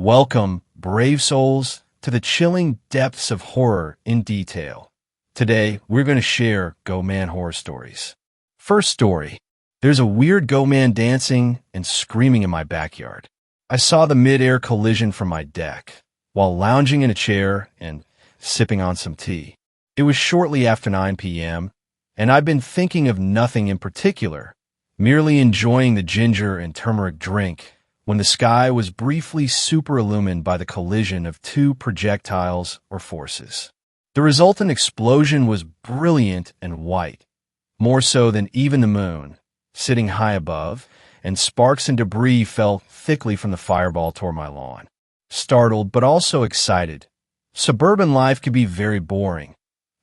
Welcome, brave souls, to the chilling depths of horror in detail. Today, we're going to share Goatman horror stories. First story. There's a weird Goatman dancing and screaming in my backyard. I saw the mid-air collision from my deck, while lounging in a chair and sipping on some tea. It was shortly after 9 p.m., and I'd been thinking of nothing in particular, merely enjoying the ginger and turmeric drink, when the sky was briefly super-illumined by the collision of two projectiles or forces. The resultant explosion was brilliant and white, more so than even the moon, sitting high above, and sparks and debris fell thickly from the fireball toward my lawn. Startled, but also excited. Suburban life could be very boring.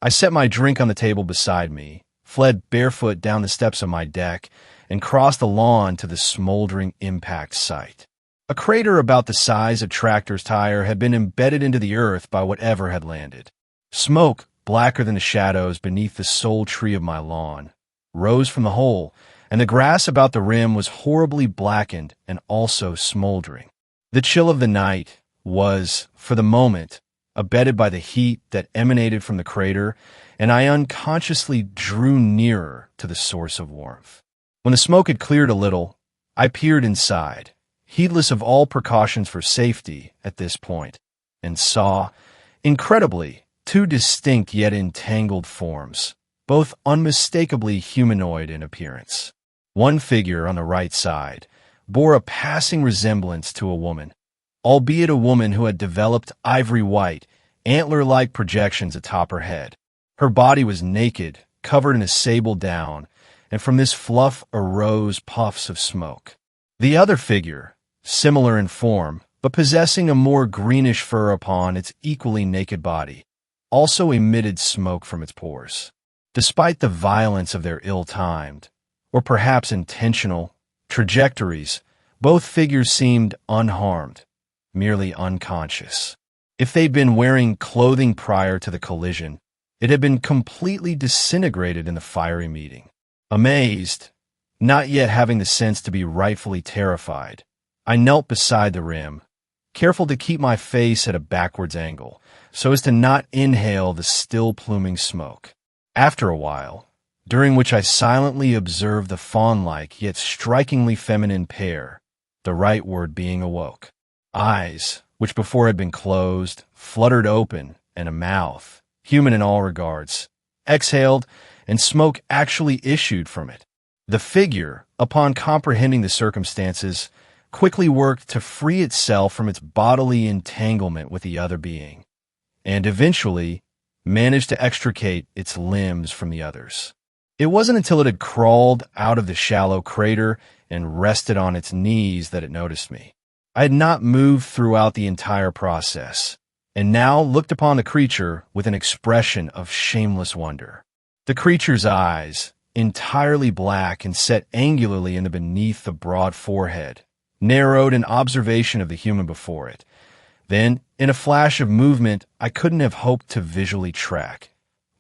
I set my drink on the table beside me, fled barefoot down the steps of my deck, and crossed the lawn to the smoldering impact site. A crater about the size of a tractor's tire had been embedded into the earth by whatever had landed. Smoke, blacker than the shadows beneath the sole tree of my lawn, rose from the hole, and the grass about the rim was horribly blackened and also smoldering. The chill of the night was, for the moment, abetted by the heat that emanated from the crater, and I unconsciously drew nearer to the source of warmth. When the smoke had cleared a little, I peered inside, heedless of all precautions for safety at this point, and saw, incredibly, two distinct yet entangled forms, both unmistakably humanoid in appearance. One figure on the right side bore a passing resemblance to a woman, albeit a woman who had developed ivory-white, antler-like projections atop her head. Her body was naked, covered in a sable down, and from this fluff arose puffs of smoke. The other figure, similar in form, but possessing a more greenish fur upon its equally naked body, also emitted smoke from its pores. Despite the violence of their ill-timed, or perhaps intentional, trajectories, both figures seemed unharmed, merely unconscious. If they'd been wearing clothing prior to the collision, it had been completely disintegrated in the fiery meeting. Amazed, not yet having the sense to be rightfully terrified, I knelt beside the rim, careful to keep my face at a backwards angle, so as to not inhale the still pluming smoke. After a while, during which I silently observed the fawn-like yet strikingly feminine pair, the right word being awoke. Eyes, which before had been closed, fluttered open, and a mouth, human in all regards, exhaled, and smoke actually issued from it. The figure, upon comprehending the circumstances, quickly worked to free itself from its bodily entanglement with the other being, and eventually managed to extricate its limbs from the others. It wasn't until it had crawled out of the shallow crater and rested on its knees that it noticed me. I had not moved throughout the entire process, and now looked upon the creature with an expression of shameless wonder. The creature's eyes, entirely black and set angularly in the beneath the broad forehead, narrowed in observation of the human before it. Then, in a flash of movement I couldn't have hoped to visually track,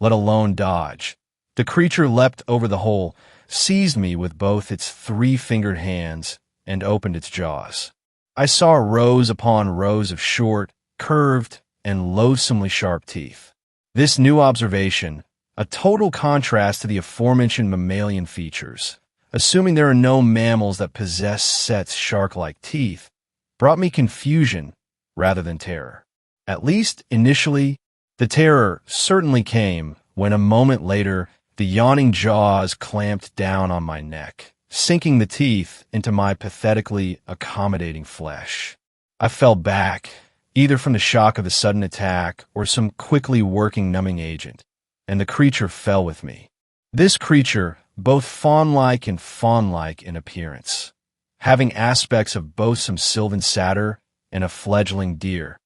let alone dodge, the creature leapt over the hole, seized me with both its three-fingered hands, and opened its jaws. I saw rows upon rows of short, curved, and loathsomely sharp teeth. This new observation, a total contrast to the aforementioned mammalian features, assuming there are no mammals that possess sets shark-like teeth, brought me confusion rather than terror. At least, initially, the terror certainly came when a moment later the yawning jaws clamped down on my neck, sinking the teeth into my pathetically accommodating flesh. I fell back, either from the shock of the sudden attack or some quickly working numbing agent, and the creature fell with me. This creature, both fawn-like and fawn-like in appearance, having aspects of both some sylvan satyr and a fledgling deer,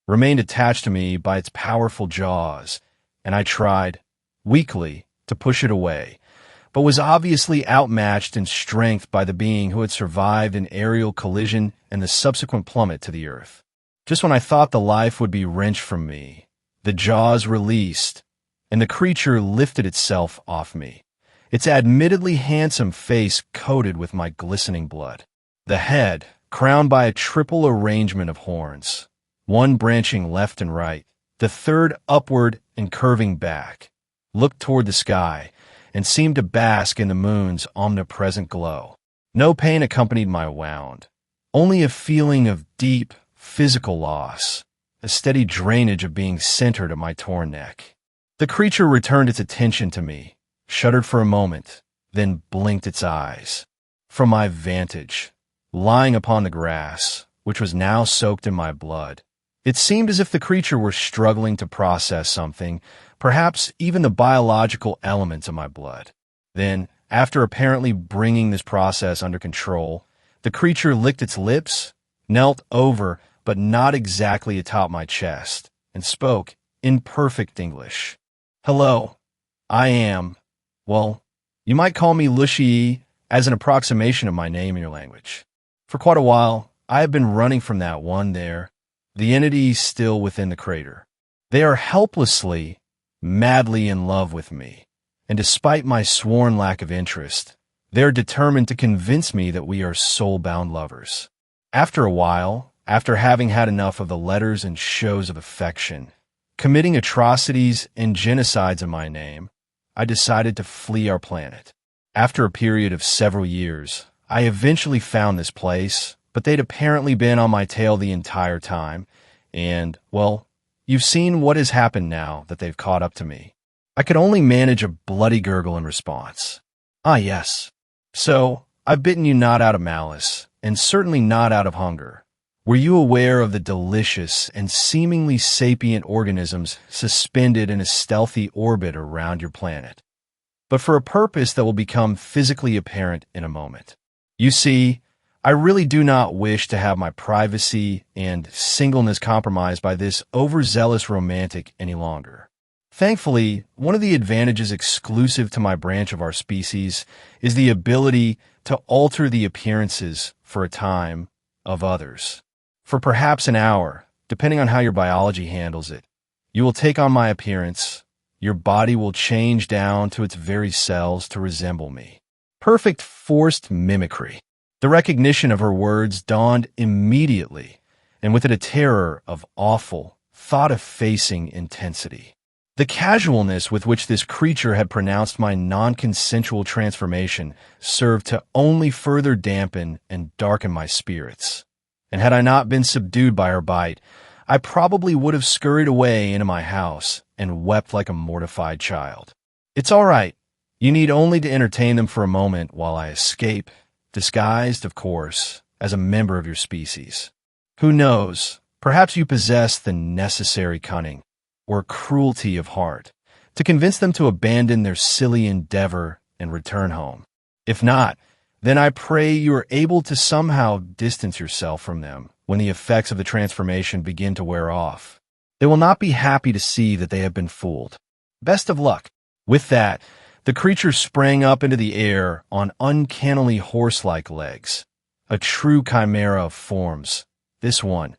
remained attached to me by its powerful jaws, and I tried, weakly, to push it away, but was obviously outmatched in strength by the being who had survived an aerial collision and the subsequent plummet to the earth. Just when I thought the life would be wrenched from me, the jaws released, and the creature lifted itself off me, its admittedly handsome face coated with my glistening blood. The head, crowned by a triple arrangement of horns, one branching left and right, the third upward and curving back, looked toward the sky and seemed to bask in the moon's omnipresent glow. No pain accompanied my wound, only a feeling of deep physical loss, a steady drainage of being centered at my torn neck. The creature returned its attention to me, shuddered for a moment, then blinked its eyes. From my vantage, lying upon the grass, which was now soaked in my blood, it seemed as if the creature were struggling to process something, perhaps even the biological elements of my blood. Then, after apparently bringing this process under control, the creature licked its lips, knelt over, but not exactly atop my chest, and spoke in perfect English. "Hello, I am, well, you might call me Lushi as an approximation of my name in your language. For quite a while, I have been running from that one there, the entity still within the crater. They are helplessly, madly in love with me, and despite my sworn lack of interest, they are determined to convince me that we are soul-bound lovers. After a while, after having had enough of the letters and shows of affection, committing atrocities and genocides in my name, I decided to flee our planet. After a period of several years, I eventually found this place, but they'd apparently been on my tail the entire time, and, well, you've seen what has happened now that they've caught up to me." I could only manage a bloody gurgle in response. "Ah, yes. So, I've bitten you not out of malice, and certainly not out of hunger. Were you aware of the delicious and seemingly sapient organisms suspended in a stealthy orbit around your planet? But for a purpose that will become physically apparent in a moment. You see, I really do not wish to have my privacy and singleness compromised by this overzealous romantic any longer. Thankfully, one of the advantages exclusive to my branch of our species is the ability to alter the appearances for a time of others. For perhaps an hour, depending on how your biology handles it, you will take on my appearance. Your body will change down to its very cells to resemble me. Perfect forced mimicry. The recognition of her words dawned immediately, and with it a terror of awful, thought-effacing intensity. The casualness with which this creature had pronounced my non-consensual transformation served to only further dampen and darken my spirits. And had I not been subdued by her bite, I probably would have scurried away into my house and wept like a mortified child. "It's all right. You need only to entertain them for a moment while I escape, disguised, of course, as a member of your species. Who knows, perhaps you possess the necessary cunning or cruelty of heart to convince them to abandon their silly endeavor and return home. If not, then I pray you are able to somehow distance yourself from them when the effects of the transformation begin to wear off. They will not be happy to see that they have been fooled. Best of luck." With that, the creature sprang up into the air on uncannily horse-like legs, a true chimera of forms, this one,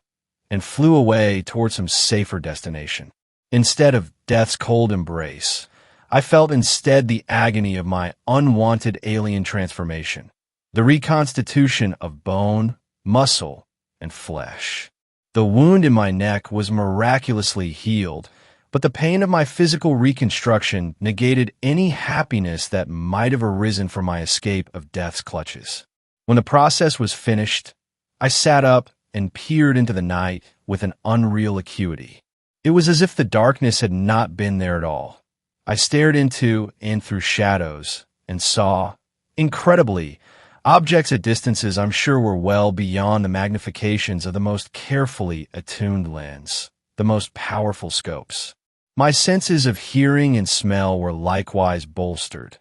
and flew away toward some safer destination. Instead of death's cold embrace, I felt instead the agony of my unwanted alien transformation, the reconstitution of bone, muscle, and flesh. The wound in my neck was miraculously healed, but the pain of my physical reconstruction negated any happiness that might have arisen from my escape of death's clutches. When the process was finished, I sat up and peered into the night with an unreal acuity. It was as if the darkness had not been there at all. I stared into and through shadows and saw, incredibly, objects at distances I'm sure were well beyond the magnifications of the most carefully attuned lens, the most powerful scopes. My senses of hearing and smell were likewise bolstered.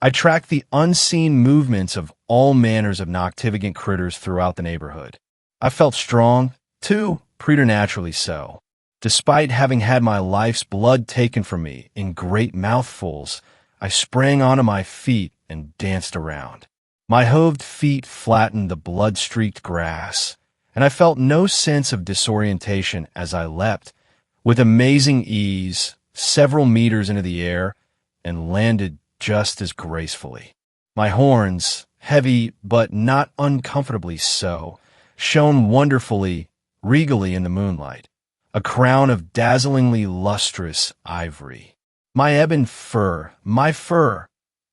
I tracked the unseen movements of all manners of noctivagant critters throughout the neighborhood. I felt strong, too, preternaturally so. Despite having had my life's blood taken from me in great mouthfuls, I sprang onto my feet and danced around. My hoved feet flattened the blood-streaked grass, and I felt no sense of disorientation as I leapt, with amazing ease, several meters into the air, and landed just as gracefully. My horns, heavy but not uncomfortably so, shone wonderfully, regally in the moonlight, a crown of dazzlingly lustrous ivory. My fur,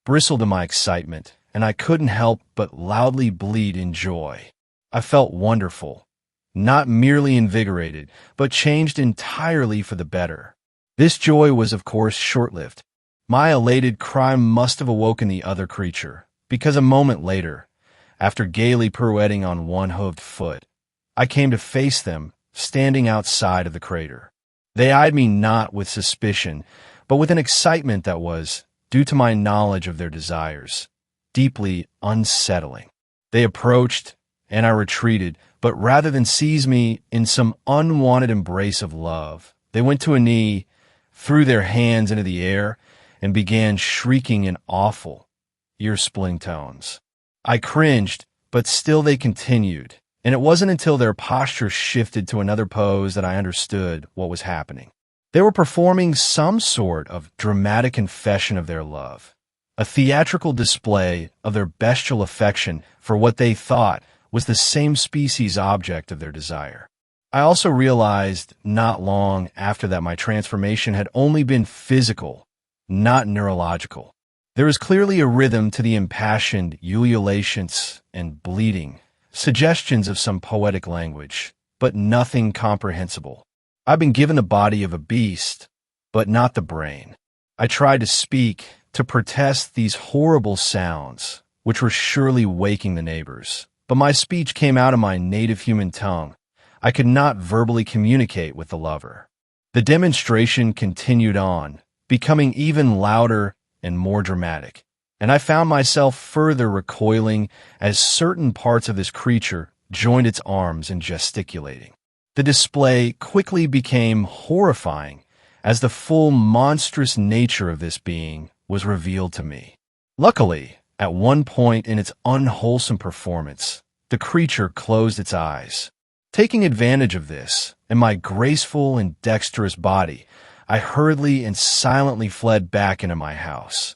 bristled in my excitement, and I couldn't help but loudly bleat in joy. I felt wonderful, not merely invigorated, but changed entirely for the better. This joy was, of course, short-lived. My elated cry must have awoken the other creature, because a moment later, after gaily pirouetting on one-hooved foot, I came to face them, standing outside of the crater. They eyed me not with suspicion, but with an excitement that was, due to my knowledge of their desires, deeply unsettling. They approached, and I retreated, but rather than seize me in some unwanted embrace of love, they went to a knee, threw their hands into the air, and began shrieking in awful, ear-splitting tones. I cringed, but still they continued, and it wasn't until their posture shifted to another pose that I understood what was happening. They were performing some sort of dramatic confession of their love, a theatrical display of their bestial affection for what they thought was the same species object of their desire. I also realized not long after that my transformation had only been physical, not neurological. There is clearly a rhythm to the impassioned ululations and bleating, suggestions of some poetic language, but nothing comprehensible. I've been given the body of a beast, but not the brain. I tried to speak, to protest these horrible sounds, which were surely waking the neighbors, but my speech came out of my native human tongue. I could not verbally communicate with the lover. The demonstration continued on, becoming even louder and more dramatic, and I found myself further recoiling as certain parts of this creature joined its arms in gesticulating. The display quickly became horrifying as the full monstrous nature of this being was revealed to me. Luckily, at one point in its unwholesome performance, the creature closed its eyes. Taking advantage of this, and my graceful and dexterous body, I hurriedly and silently fled back into my house,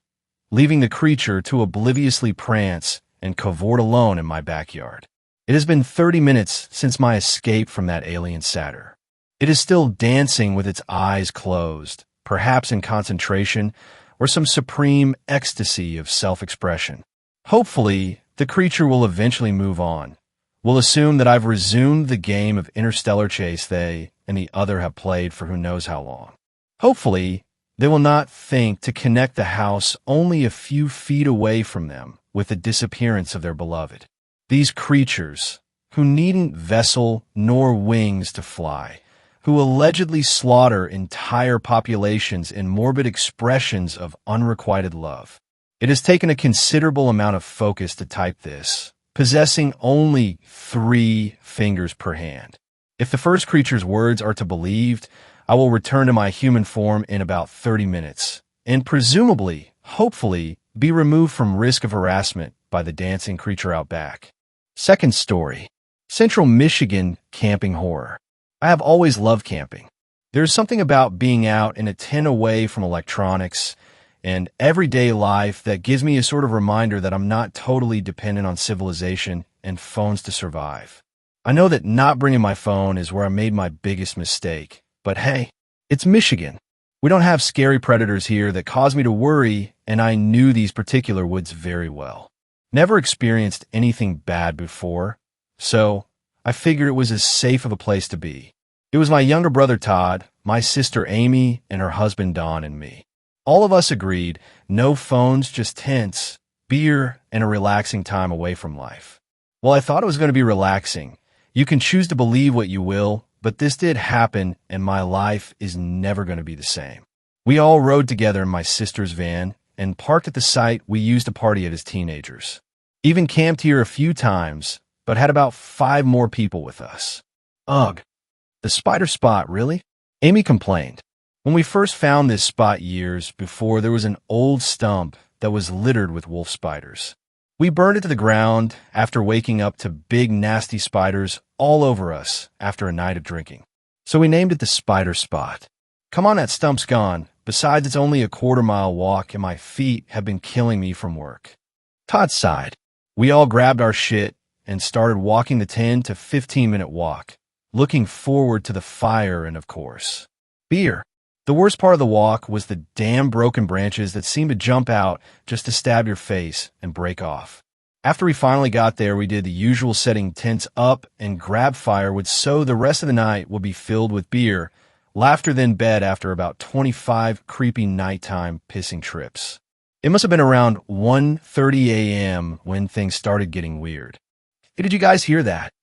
leaving the creature to obliviously prance and cavort alone in my backyard. It has been 30 minutes since my escape from that alien satyr. It is still dancing with its eyes closed, perhaps in concentration or some supreme ecstasy of self-expression. Hopefully, the creature will eventually move on. Will assume that I've resumed the game of interstellar chase they and the other have played for who knows how long. Hopefully, they will not think to connect the house only a few feet away from them with the disappearance of their beloved. These creatures, who needn't vessel nor wings to fly, who allegedly slaughter entire populations in morbid expressions of unrequited love. It has taken a considerable amount of focus to type this, possessing only 3 fingers per hand. If the first creature's words are to be believed, I will return to my human form in about 30 minutes, and presumably, hopefully, be removed from risk of harassment by the dancing creature out back. Second story. Central Michigan camping horror. I have always loved camping. There's something about being out in a tent away from electronics and everyday life that gives me a sort of reminder that I'm not totally dependent on civilization and phones to survive. I know that not bringing my phone is where I made my biggest mistake. But hey, it's Michigan. We don't have scary predators here that cause me to worry, and I knew these particular woods very well. Never experienced anything bad before, so I figured it was as safe of a place to be. It was my younger brother Todd, my sister Amy, and her husband Don and me. All of us agreed, no phones, just tents, beer, and a relaxing time away from life. Well, I thought it was going to be relaxing. You can choose to believe what you will, but this did happen, and my life is never going to be the same. We all rode together in my sister's van and parked at the site we used to party at as teenagers. Even camped here a few times, but had about 5 more people with us. Ugh, the spider spot, really? Amy complained. When we first found this spot years before, there was an old stump that was littered with wolf spiders. We burned it to the ground after waking up to big nasty spiders all over us after a night of drinking. So we named it the Spider Spot. Come on, that stump's gone. Besides, it's only a quarter-mile walk and my feet have been killing me from work. Todd sighed. We all grabbed our shit and started walking the 10 to 15-minute walk, looking forward to the fire and, of course, beer. The worst part of the walk was the damn broken branches that seemed to jump out just to stab your face and break off. After we finally got there, we did the usual setting tents up and grab firewood so the rest of the night would be filled with beer, laughter, then bed after about 25 creepy nighttime pissing trips. It must have been around 1:30 a.m. when things started getting weird. Hey, did you guys hear that?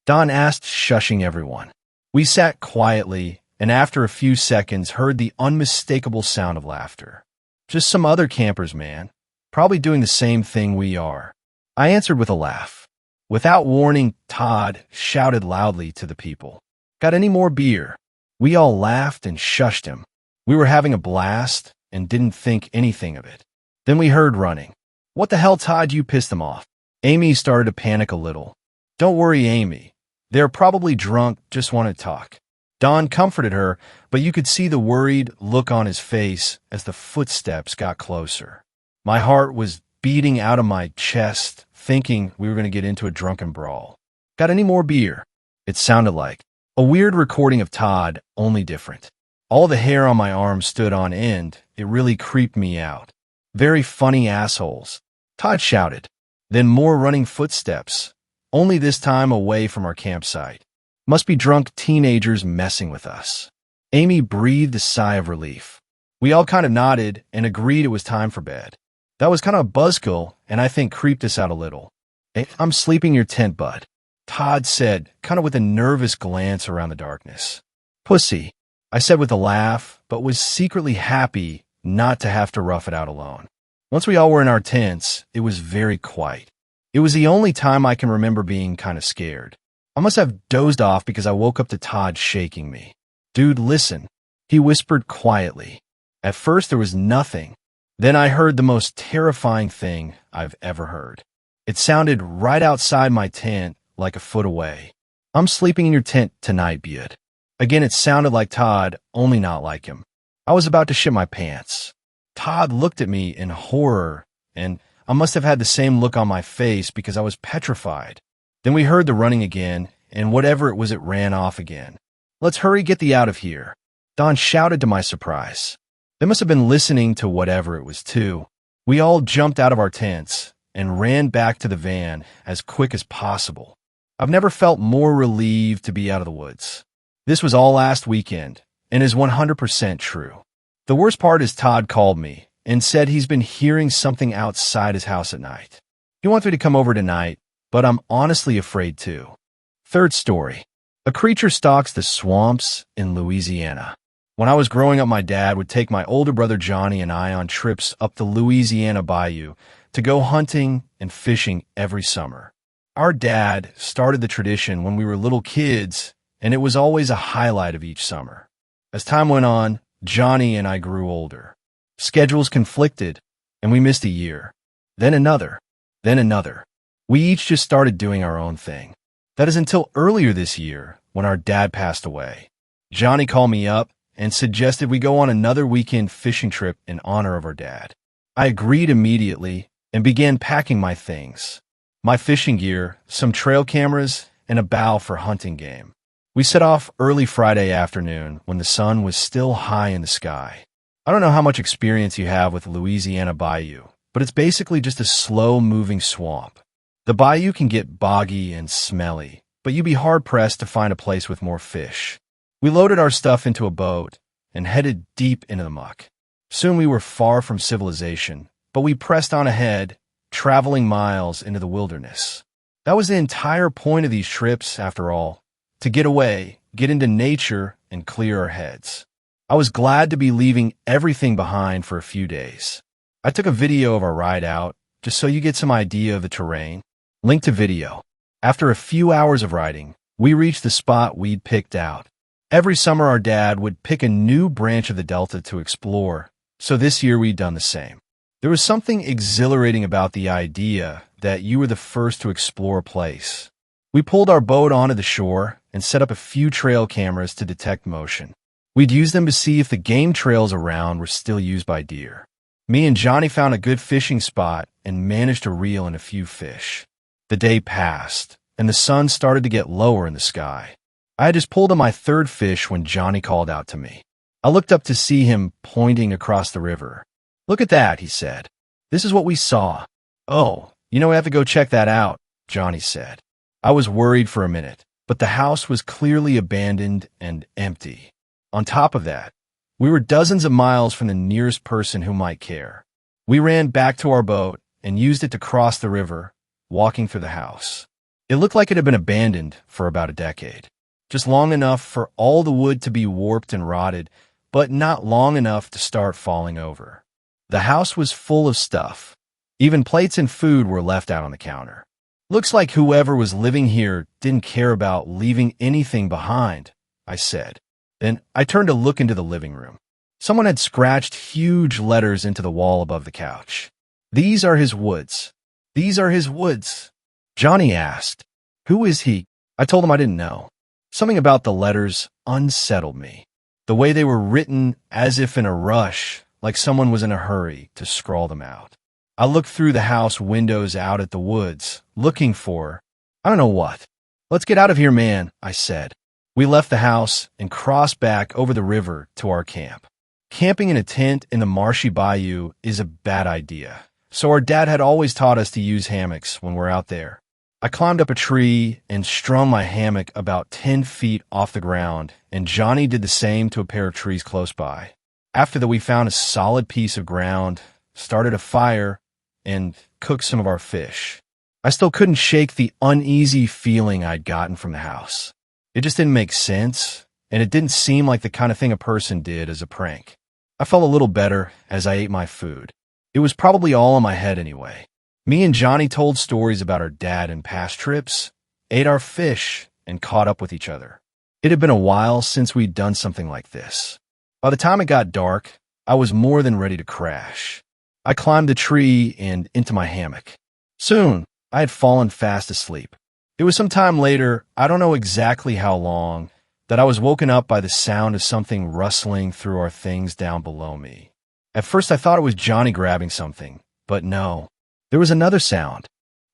Don asked, shushing everyone. We sat quietly, and after a few seconds heard the unmistakable sound of laughter. Just some other campers, man. Probably doing the same thing we are. I answered with a laugh. Without warning, Todd shouted loudly to the people, "Got any more beer?" We all laughed and shushed him. We were having a blast and didn't think anything of it. Then we heard running. "What the hell, Todd, you pissed them off?" Amy started to panic a little. "Don't worry, Amy. They're probably drunk, just want to talk." Don comforted her, but you could see the worried look on his face as the footsteps got closer. My heart was beating out of my chest, thinking we were going to get into a drunken brawl. "Got any more beer?" It sounded like a weird recording of Todd, only different. All the hair on my arm stood on end. It really creeped me out. "Very funny assholes," Todd shouted. Then more running footsteps, only this time away from our campsite. Must be drunk teenagers messing with us. Amy breathed a sigh of relief. We all kind of nodded and agreed it was time for bed. That was kind of a buzzkill, and I think creeped us out a little. "Hey, I'm sleeping in your tent, bud," Todd said, kind of with a nervous glance around the darkness. "Pussy," I said with a laugh, but was secretly happy not to have to rough it out alone. Once we all were in our tents, it was very quiet. It was the only time I can remember being kind of scared. I must have dozed off because I woke up to Todd shaking me. "Dude, listen," he whispered quietly. At first there was nothing. Then I heard the most terrifying thing I've ever heard. It sounded right outside my tent, like a foot away. "I'm sleeping in your tent tonight, bud." Again, it sounded like Todd, only not like him. I was about to shit my pants. Todd looked at me in horror, and I must have had the same look on my face because I was petrified. Then we heard the running again, and whatever it was, it ran off again. "Let's hurry, get thee out of here," Don shouted to my surprise. They must have been listening to whatever it was, too. We all jumped out of our tents and ran back to the van as quick as possible. I've never felt more relieved to be out of the woods. This was all last weekend, and is 100% true. The worst part is Todd called me and said he's been hearing something outside his house at night. He wants me to come over tonight, but I'm honestly afraid too. Third story. A creature stalks the swamps in Louisiana. When I was growing up, my dad would take my older brother Johnny and I on trips up the Louisiana Bayou to go hunting and fishing every summer. Our dad started the tradition when we were little kids, and it was always a highlight of each summer. As time went on, Johnny and I grew older. Schedules conflicted, and we missed a year. Then another. Then another. We each just started doing our own thing. That is until earlier this year, when our dad passed away. Johnny called me up and suggested we go on another weekend fishing trip in honor of our dad. I agreed immediately and began packing my things. My fishing gear, some trail cameras, and a bow for hunting game. We set off early Friday afternoon when the sun was still high in the sky. I don't know how much experience you have with Louisiana Bayou, but it's basically just a slow-moving swamp. The bayou can get boggy and smelly, but you'd be hard-pressed to find a place with more fish. We loaded our stuff into a boat and headed deep into the muck. Soon we were far from civilization, but we pressed on ahead, traveling miles into the wilderness. That was the entire point of these trips, after all, to get away, get into nature, and clear our heads. I was glad to be leaving everything behind for a few days. I took a video of our ride out, just so you get some idea of the terrain. Link to video. After a few hours of riding, we reached the spot we'd picked out. Every summer our dad would pick a new branch of the Delta to explore, so this year we'd done the same. There was something exhilarating about the idea that you were the first to explore a place. We pulled our boat onto the shore and set up a few trail cameras to detect motion. We'd use them to see if the game trails around were still used by deer. Me and Johnny found a good fishing spot and managed to reel in a few fish. The day passed, and the sun started to get lower in the sky. I had just pulled on my third fish when Johnny called out to me. I looked up to see him pointing across the river. "Look at that," he said. "This is what we saw." "Oh, we have to go check that out," Johnny said. I was worried for a minute, but the house was clearly abandoned and empty. On top of that, we were dozens of miles from the nearest person who might care. We ran back to our boat and used it to cross the river, walking through the house. It looked like it had been abandoned for about a decade, just long enough for all the wood to be warped and rotted, but not long enough to start falling over. The house was full of stuff. Even plates and food were left out on the counter. "Looks like whoever was living here didn't care about leaving anything behind," I said. Then I turned to look into the living room. Someone had scratched huge letters into the wall above the couch. "These are his woods. These are his woods." Johnny asked, "Who is he?" I told him I didn't know. Something about the letters unsettled me. The way they were written as if in a rush, like someone was in a hurry to scrawl them out. I looked through the house windows out at the woods, looking for, I don't know what. "Let's get out of here, man," I said. We left the house and crossed back over the river to our camp. Camping in a tent in the marshy bayou is a bad idea, so our dad had always taught us to use hammocks when we're out there. I climbed up a tree and strung my hammock about 10 feet off the ground, and Johnny did the same to a pair of trees close by. After that, we found a solid piece of ground, started a fire, and cooked some of our fish. I still couldn't shake the uneasy feeling I'd gotten from the house. It just didn't make sense, and it didn't seem like the kind of thing a person did as a prank. I felt a little better as I ate my food. It was probably all in my head anyway. Me and Johnny told stories about our dad and past trips, ate our fish, and caught up with each other. It had been a while since we'd done something like this. By the time it got dark, I was more than ready to crash. I climbed the tree and into my hammock. Soon, I had fallen fast asleep. It was some time later, I don't know exactly how long, that I was woken up by the sound of something rustling through our things down below me. At first I thought it was Johnny grabbing something, but no. There was another sound.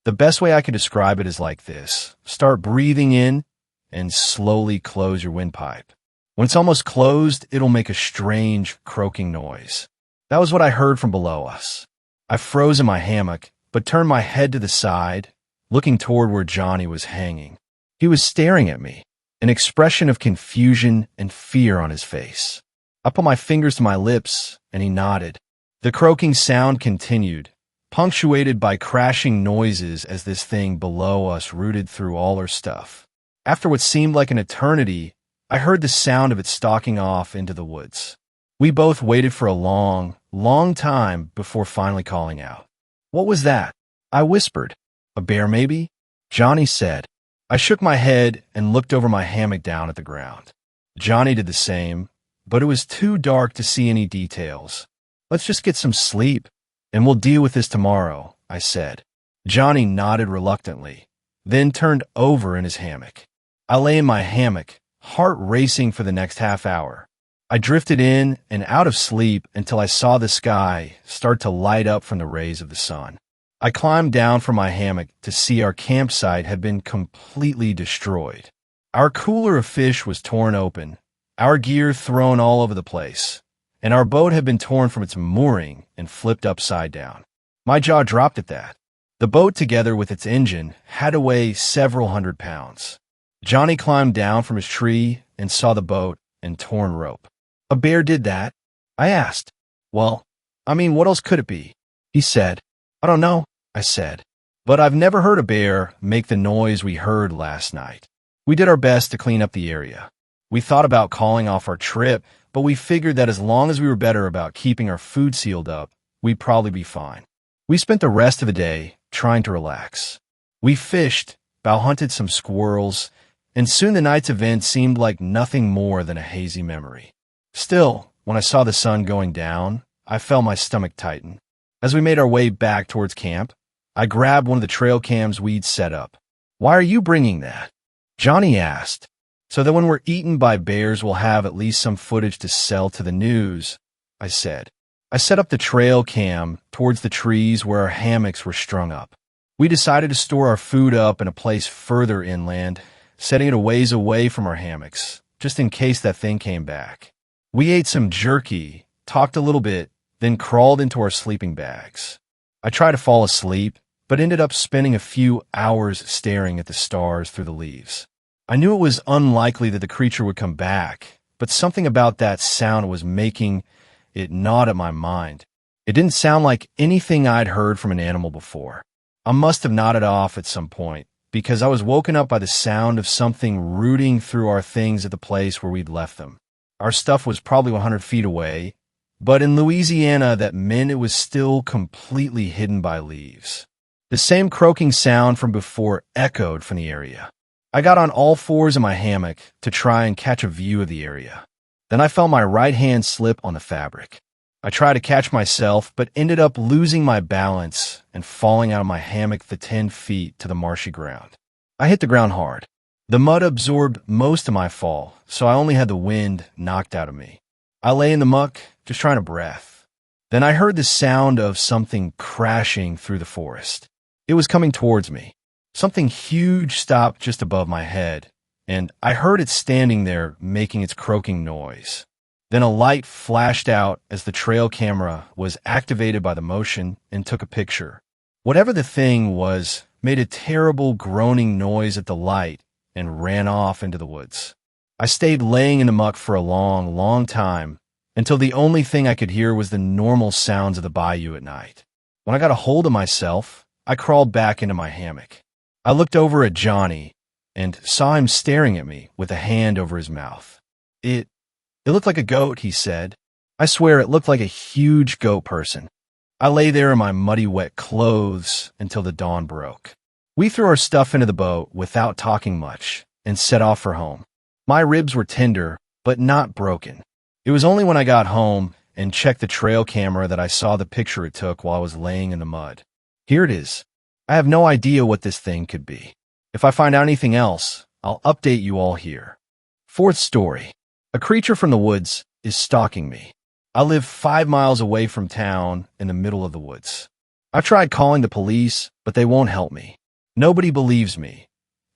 The best way I could describe it is like this. Start breathing in and slowly close your windpipe. When it's almost closed, it'll make a strange croaking noise. That was what I heard from below us. I froze in my hammock, but turned my head to the side, looking toward where Johnny was hanging. He was staring at me, an expression of confusion and fear on his face. I put my fingers to my lips, and he nodded. The croaking sound continued, punctuated by crashing noises as this thing below us rooted through all our stuff. After what seemed like an eternity, I heard the sound of it stalking off into the woods. We both waited for a long, long time before finally calling out. "What was that?" I whispered. "A bear, maybe?" Johnny said. I shook my head and looked over my hammock down at the ground. Johnny did the same, but it was too dark to see any details. "Let's just get some sleep, and we'll deal with this tomorrow," I said. Johnny nodded reluctantly, then turned over in his hammock. I lay in my hammock, heart racing for the next half hour. I drifted in and out of sleep until I saw the sky start to light up from the rays of the sun. I climbed down from my hammock to see our campsite had been completely destroyed. Our cooler of fish was torn open, our gear thrown all over the place, and our boat had been torn from its mooring and flipped upside down. My jaw dropped at that. The boat, together with its engine, had to weigh several hundred pounds. Johnny climbed down from his tree and saw the boat and torn rope. "A bear did that?" I asked. "Well, what else could it be?" He said. "I don't know," I said. "But I've never heard a bear make the noise we heard last night." We did our best to clean up the area. We thought about calling off our trip, but we figured that as long as we were better about keeping our food sealed up, we'd probably be fine. We spent the rest of the day trying to relax. We fished, bow-hunted some squirrels, and soon the night's event seemed like nothing more than a hazy memory. Still, when I saw the sun going down, I felt my stomach tighten. As we made our way back towards camp, I grabbed one of the trail cams we'd set up. "Why are you bringing that?" Johnny asked. "So that when we're eaten by bears, we'll have at least some footage to sell to the news," I said. I set up the trail cam towards the trees where our hammocks were strung up. We decided to store our food up in a place further inland, setting it a ways away from our hammocks, just in case that thing came back. We ate some jerky, talked a little bit, then crawled into our sleeping bags. I tried to fall asleep, but ended up spending a few hours staring at the stars through the leaves. I knew it was unlikely that the creature would come back, but something about that sound was making it gnawed at my mind. It didn't sound like anything I'd heard from an animal before. I must have nodded off at some point, because I was woken up by the sound of something rooting through our things at the place where we'd left them. Our stuff was probably 100 feet away, but in Louisiana that meant it was still completely hidden by leaves. The same croaking sound from before echoed from the area. I got on all fours in my hammock to try and catch a view of the area. Then I felt my right hand slip on the fabric. I tried to catch myself, but ended up losing my balance and falling out of my hammock the 10 feet to the marshy ground. I hit the ground hard. The mud absorbed most of my fall, so I only had the wind knocked out of me. I lay in the muck, just trying to breath. Then I heard the sound of something crashing through the forest. It was coming towards me. Something huge stopped just above my head, and I heard it standing there making its croaking noise. Then a light flashed out as the trail camera was activated by the motion and took a picture. Whatever the thing was made a terrible groaning noise at the light and ran off into the woods. I stayed laying in the muck for a long, long time until the only thing I could hear was the normal sounds of the bayou at night. When I got a hold of myself, I crawled back into my hammock. I looked over at Johnny and saw him staring at me with a hand over his mouth. It looked like a goat, he said. I swear it looked like a huge goat person. I lay there in my muddy, wet clothes until the dawn broke. We threw our stuff into the boat without talking much and set off for home. My ribs were tender, but not broken. It was only when I got home and checked the trail camera that I saw the picture it took while I was laying in the mud. Here it is. I have no idea what this thing could be. If I find out anything else, I'll update you all here. Fourth story. A creature from the woods is stalking me. I live 5 miles away from town in the middle of the woods. I've tried calling the police, but they won't help me. Nobody believes me.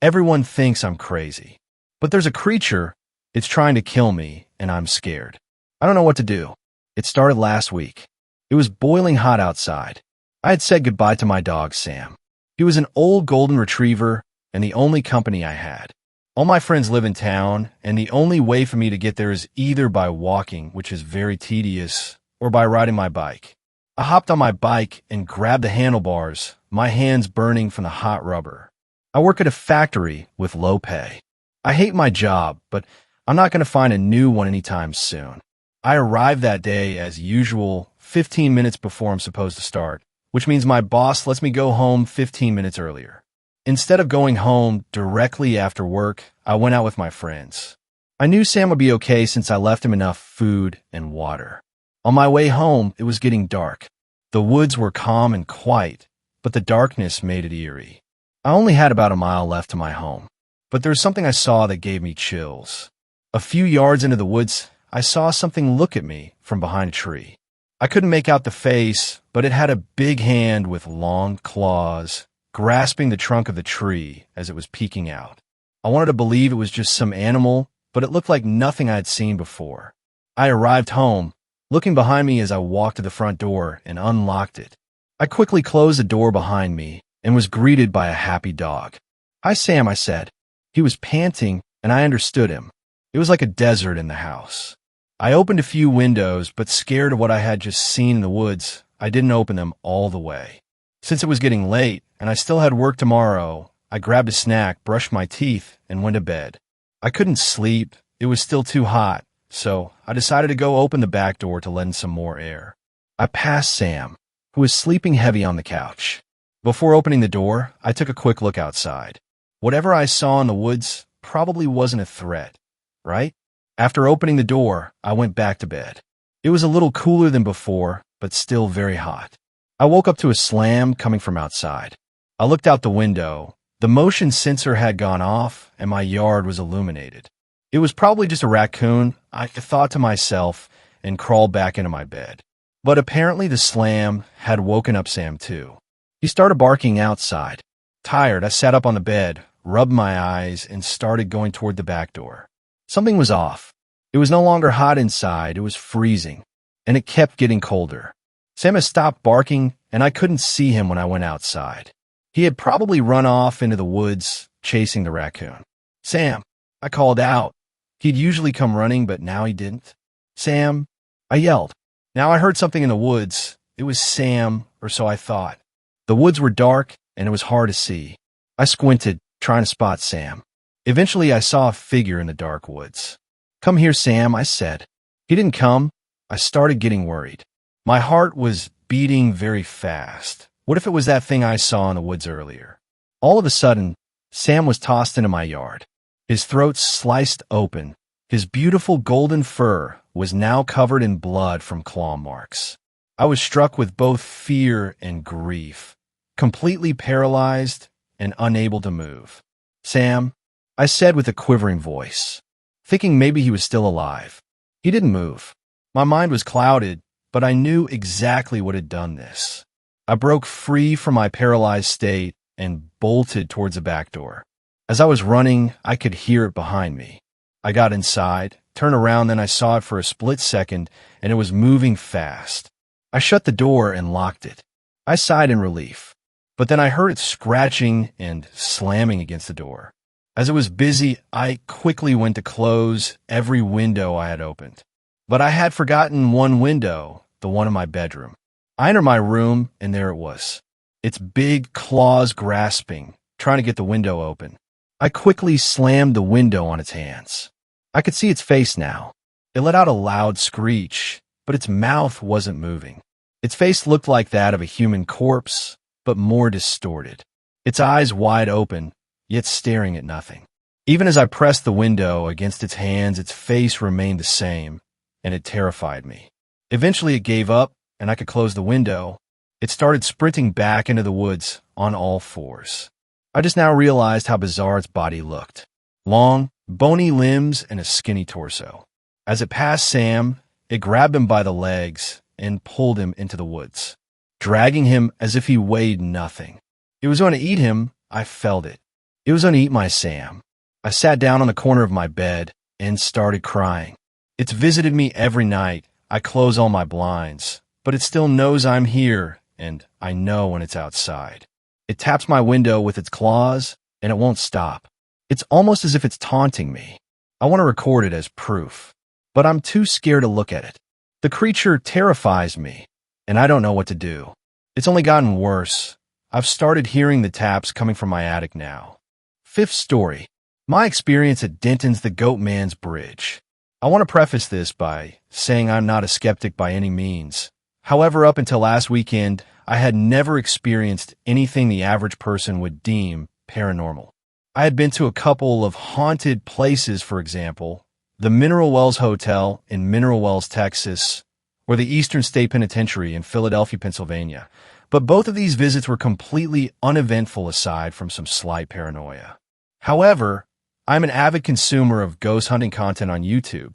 Everyone thinks I'm crazy. But there's a creature. It's trying to kill me, and I'm scared. I don't know what to do. It started last week. It was boiling hot outside. I had said goodbye to my dog, Sam. He was an old golden retriever and the only company I had. All my friends live in town, and the only way for me to get there is either by walking, which is very tedious, or by riding my bike. I hopped on my bike and grabbed the handlebars, my hands burning from the hot rubber. I work at a factory with low pay. I hate my job, but I'm not going to find a new one anytime soon. I arrived that day as usual 15 minutes before I'm supposed to start, which means my boss lets me go home 15 minutes earlier. Instead of going home directly after work, I went out with my friends. I knew Sam would be okay since I left him enough food and water. On my way home, it was getting dark. The woods were calm and quiet, but the darkness made it eerie. I only had about a mile left to my home, but there was something I saw that gave me chills. A few yards into the woods, I saw something look at me from behind a tree. I couldn't make out the face, but it had a big hand with long claws, grasping the trunk of the tree as it was peeking out. I wanted to believe it was just some animal, but it looked like nothing I had seen before. I arrived home, looking behind me as I walked to the front door and unlocked it. I quickly closed the door behind me and was greeted by a happy dog. "Hi, Sam," I said. He was panting, and I understood him. It was like a desert in the house. I opened a few windows, but scared of what I had just seen in the woods, I didn't open them all the way. Since it was getting late, and I still had work tomorrow, I grabbed a snack, brushed my teeth, and went to bed. I couldn't sleep. It was still too hot, so I decided to go open the back door to let in some more air. I passed Sam, who was sleeping heavy on the couch. Before opening the door, I took a quick look outside. Whatever I saw in the woods probably wasn't a threat, right? After opening the door, I went back to bed. It was a little cooler than before, but still very hot. I woke up to a slam coming from outside. I looked out the window. The motion sensor had gone off, and my yard was illuminated. It was probably just a raccoon, I thought to myself, and crawled back into my bed. But apparently the slam had woken up Sam too. He started barking outside. Tired, I sat up on the bed, rubbed my eyes, and started going toward the back door. Something was off. It was no longer hot inside, it was freezing, and it kept getting colder. Sam had stopped barking, and I couldn't see him when I went outside. He had probably run off into the woods, chasing the raccoon. "Sam," I called out. He'd usually come running, but now he didn't. "Sam," I yelled. Now I heard something in the woods. It was Sam, or so I thought. The woods were dark, and it was hard to see. I squinted, trying to spot Sam. Eventually, I saw a figure in the dark woods. "Come here, Sam," I said. He didn't come. I started getting worried. My heart was beating very fast. What if it was that thing I saw in the woods earlier? All of a sudden, Sam was tossed into my yard. His throat sliced open. His beautiful golden fur was now covered in blood from claw marks. I was struck with both fear and grief, completely paralyzed and unable to move. "Sam," I said with a quivering voice, thinking maybe he was still alive. He didn't move. My mind was clouded, but I knew exactly what had done this. I broke free from my paralyzed state and bolted towards the back door. As I was running, I could hear it behind me. I got inside, turned around, then I saw it for a split second, and it was moving fast. I shut the door and locked it. I sighed in relief, but then I heard it scratching and slamming against the door. As it was busy, I quickly went to close every window I had opened. But I had forgotten one window, the one in my bedroom. I entered my room, and there it was. Its big claws grasping, trying to get the window open. I quickly slammed the window on its hands. I could see its face now. It let out a loud screech, but its mouth wasn't moving. Its face looked like that of a human corpse, but more distorted. Its eyes wide open, yet staring at nothing. Even as I pressed the window against its hands, its face remained the same, and it terrified me. Eventually it gave up, and I could close the window. It started sprinting back into the woods on all fours. I just now realized how bizarre its body looked. Long, bony limbs and a skinny torso. As it passed Sam, it grabbed him by the legs and pulled him into the woods, dragging him as if he weighed nothing. It was going to eat him. I felt it. It was going to eat my Sam. I sat down on the corner of my bed and started crying. It's visited me every night. I close all my blinds, but it still knows I'm here, and I know when it's outside. It taps my window with its claws, and it won't stop. It's almost as if it's taunting me. I want to record it as proof, but I'm too scared to look at it. The creature terrifies me, and I don't know what to do. It's only gotten worse. I've started hearing the taps coming from my attic now. Fifth story. My experience at Denton's the Goatman's Bridge. I want to preface this by saying I'm not a skeptic by any means. However, up until last weekend, I had never experienced anything the average person would deem paranormal. I had been to a couple of haunted places, for example, the Mineral Wells Hotel in Mineral Wells, Texas, or the Eastern State Penitentiary in Philadelphia, Pennsylvania. But both of these visits were completely uneventful aside from some slight paranoia. However, I'm an avid consumer of ghost hunting content on YouTube.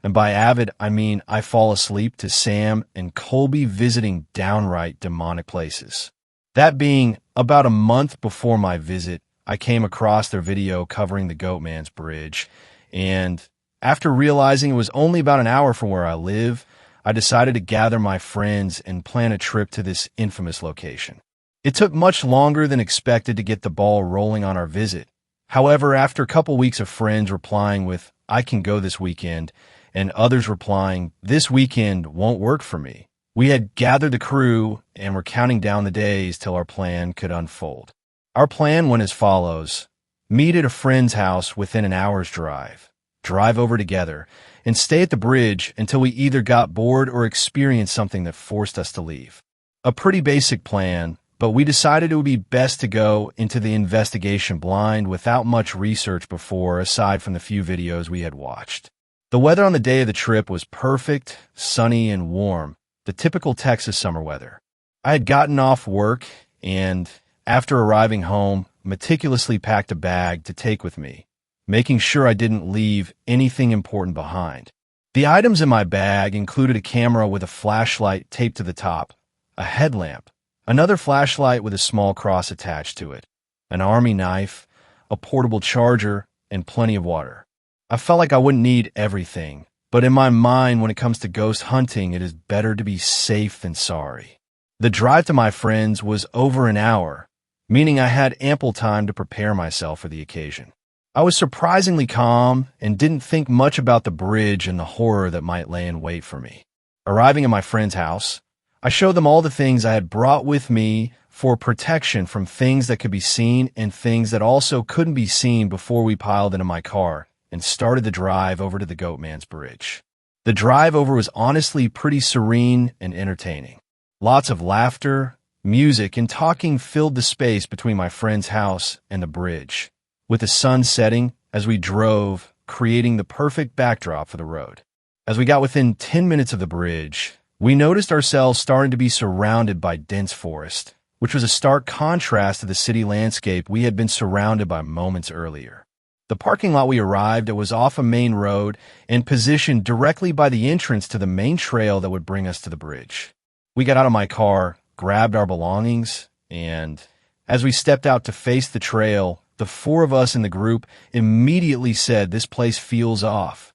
And by avid, I mean I fall asleep to Sam and Colby visiting downright demonic places. That being, about a month before my visit, I came across their video covering the Goatman's Bridge, and after realizing it was only about an hour from where I live, I decided to gather my friends and plan a trip to this infamous location. It took much longer than expected to get the ball rolling on our visit. However, after a couple weeks of friends replying with, "I can go this weekend," and others replying, "This weekend won't work for me," we had gathered the crew and were counting down the days till our plan could unfold. Our plan went as follows. Meet at a friend's house within an hour's drive over together, and stay at the bridge until we either got bored or experienced something that forced us to leave. A pretty basic plan, but we decided it would be best to go into the investigation blind without much research before, aside from the few videos we had watched. The weather on the day of the trip was perfect, sunny, and warm, the typical Texas summer weather. I had gotten off work and, after arriving home, meticulously packed a bag to take with me, making sure I didn't leave anything important behind. The items in my bag included a camera with a flashlight taped to the top, a headlamp, another flashlight with a small cross attached to it, an army knife, a portable charger, and plenty of water. I felt like I wouldn't need everything, but in my mind, when it comes to ghost hunting, it is better to be safe than sorry. The drive to my friends was over an hour, meaning I had ample time to prepare myself for the occasion. I was surprisingly calm and didn't think much about the bridge and the horror that might lay in wait for me. Arriving at my friend's house, I showed them all the things I had brought with me for protection from things that could be seen and things that also couldn't be seen before we piled into my car and started the drive over to the Goatman's Bridge. The drive over was honestly pretty serene and entertaining. Lots of laughter, music, and talking filled the space between my friend's house and the bridge, with the sun setting as we drove, creating the perfect backdrop for the road. As we got within 10 minutes of the bridge, we noticed ourselves starting to be surrounded by dense forest, which was a stark contrast to the city landscape we had been surrounded by moments earlier. The parking lot we arrived at was off a main road and positioned directly by the entrance to the main trail that would bring us to the bridge. We got out of my car, grabbed our belongings, and as we stepped out to face the trail, the four of us in the group immediately said, "This place feels off."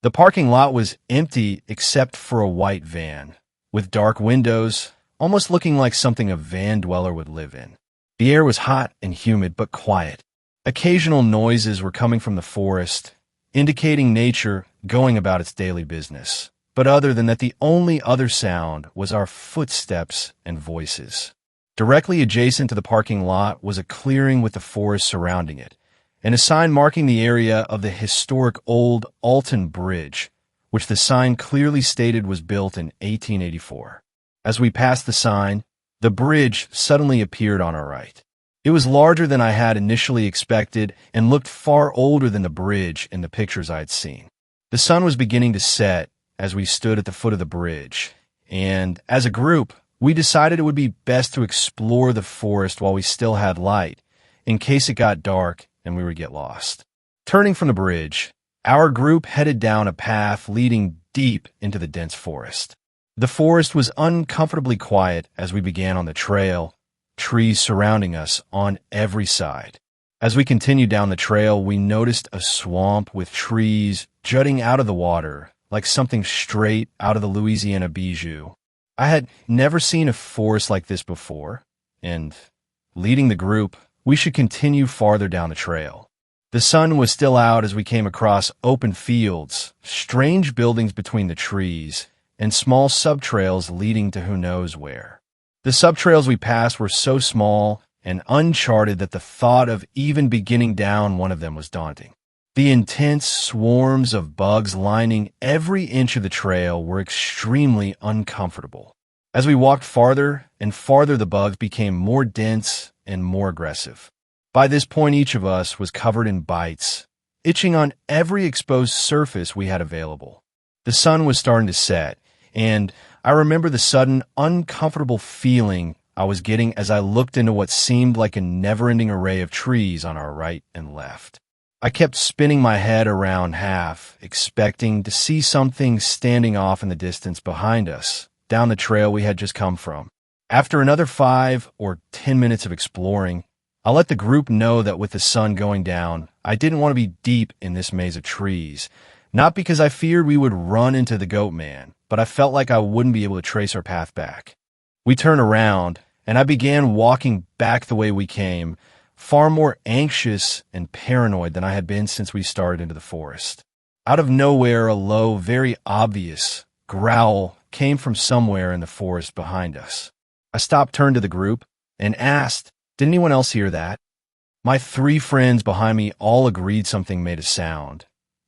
The parking lot was empty except for a white van, with dark windows, almost looking like something a van dweller would live in. The air was hot and humid, but quiet. Occasional noises were coming from the forest, indicating nature going about its daily business. But other than that, the only other sound was our footsteps and voices. Directly adjacent to the parking lot was a clearing with the forest surrounding it, and a sign marking the area of the historic old Alton Bridge, which the sign clearly stated was built in 1884. As we passed the sign, the bridge suddenly appeared on our right. It was larger than I had initially expected and looked far older than the bridge in the pictures I had seen. The sun was beginning to set as we stood at the foot of the bridge, and as a group, we decided it would be best to explore the forest while we still had light, in case it got dark and we would get lost. Turning from the bridge, our group headed down a path leading deep into the dense forest. The forest was uncomfortably quiet as we began on the trail, trees surrounding us on every side. As we continued down the trail, we noticed a swamp with trees jutting out of the water, like something straight out of the Louisiana Bijou. I had never seen a forest like this before, and leading the group, we should continue farther down the trail. The sun was still out as we came across open fields, strange buildings between the trees, and small subtrails leading to who knows where. The subtrails we passed were so small and uncharted that the thought of even beginning down one of them was daunting. The intense swarms of bugs lining every inch of the trail were extremely uncomfortable. As we walked farther and farther, the bugs became more dense and more aggressive. By this point, each of us was covered in bites, itching on every exposed surface we had available. The sun was starting to set, and I remember the sudden, uncomfortable feeling I was getting as I looked into what seemed like a never-ending array of trees on our right and left. I kept spinning my head around half, expecting to see something standing off in the distance behind us, down the trail we had just come from. After another 5 or 10 minutes of exploring, I let the group know that with the sun going down, I didn't want to be deep in this maze of trees, not because I feared we would run into the Goatman, but I felt like I wouldn't be able to trace our path back. We turned around, and I began walking back the way we came, far more anxious and paranoid than I had been since we started into the forest. Out of nowhere, a low, very obvious growl came from somewhere in the forest behind us. I stopped, turned to the group, and asked, "Did anyone else hear that?" My 3 friends behind me all agreed something made a sound,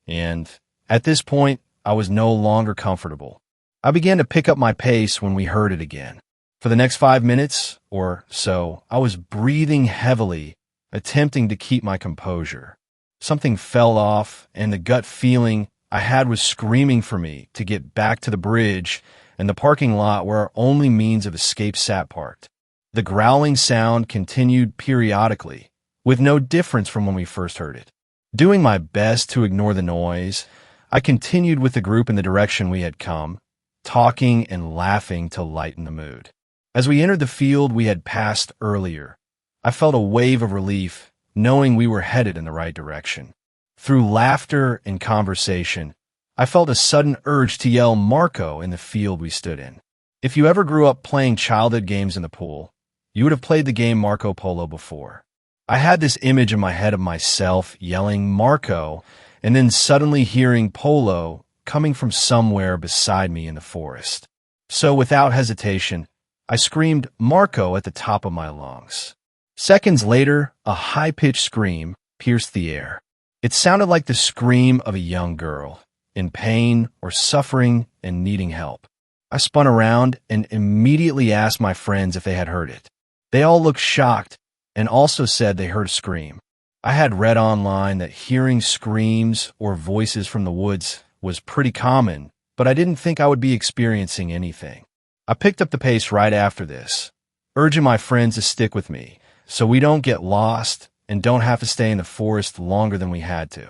and at this point, I was no longer comfortable. I began to pick up my pace when we heard it again. For the next 5 minutes or so, I was breathing heavily, attempting to keep my composure. Something fell off, and the gut feeling I had was screaming for me to get back to the bridge and the parking lot where our only means of escape sat parked. The growling sound continued periodically, with no difference from when we first heard it. Doing my best to ignore the noise, I continued with the group in the direction we had come, talking and laughing to lighten the mood. As we entered the field we had passed earlier, I felt a wave of relief, knowing we were headed in the right direction. Through laughter and conversation, I felt a sudden urge to yell Marco in the field we stood in. If you ever grew up playing childhood games in the pool, you would have played the game Marco Polo before. I had this image in my head of myself yelling Marco and then suddenly hearing Polo coming from somewhere beside me in the forest. So without hesitation, I screamed Marco at the top of my lungs. Seconds later, a high-pitched scream pierced the air. It sounded like the scream of a young girl, in pain or suffering and needing help. I spun around and immediately asked my friends if they had heard it. They all looked shocked and also said they heard a scream. I had read online that hearing screams or voices from the woods was pretty common, but I didn't think I would be experiencing anything. I picked up the pace right after this, urging my friends to stick with me so we don't get lost and don't have to stay in the forest longer than we had to.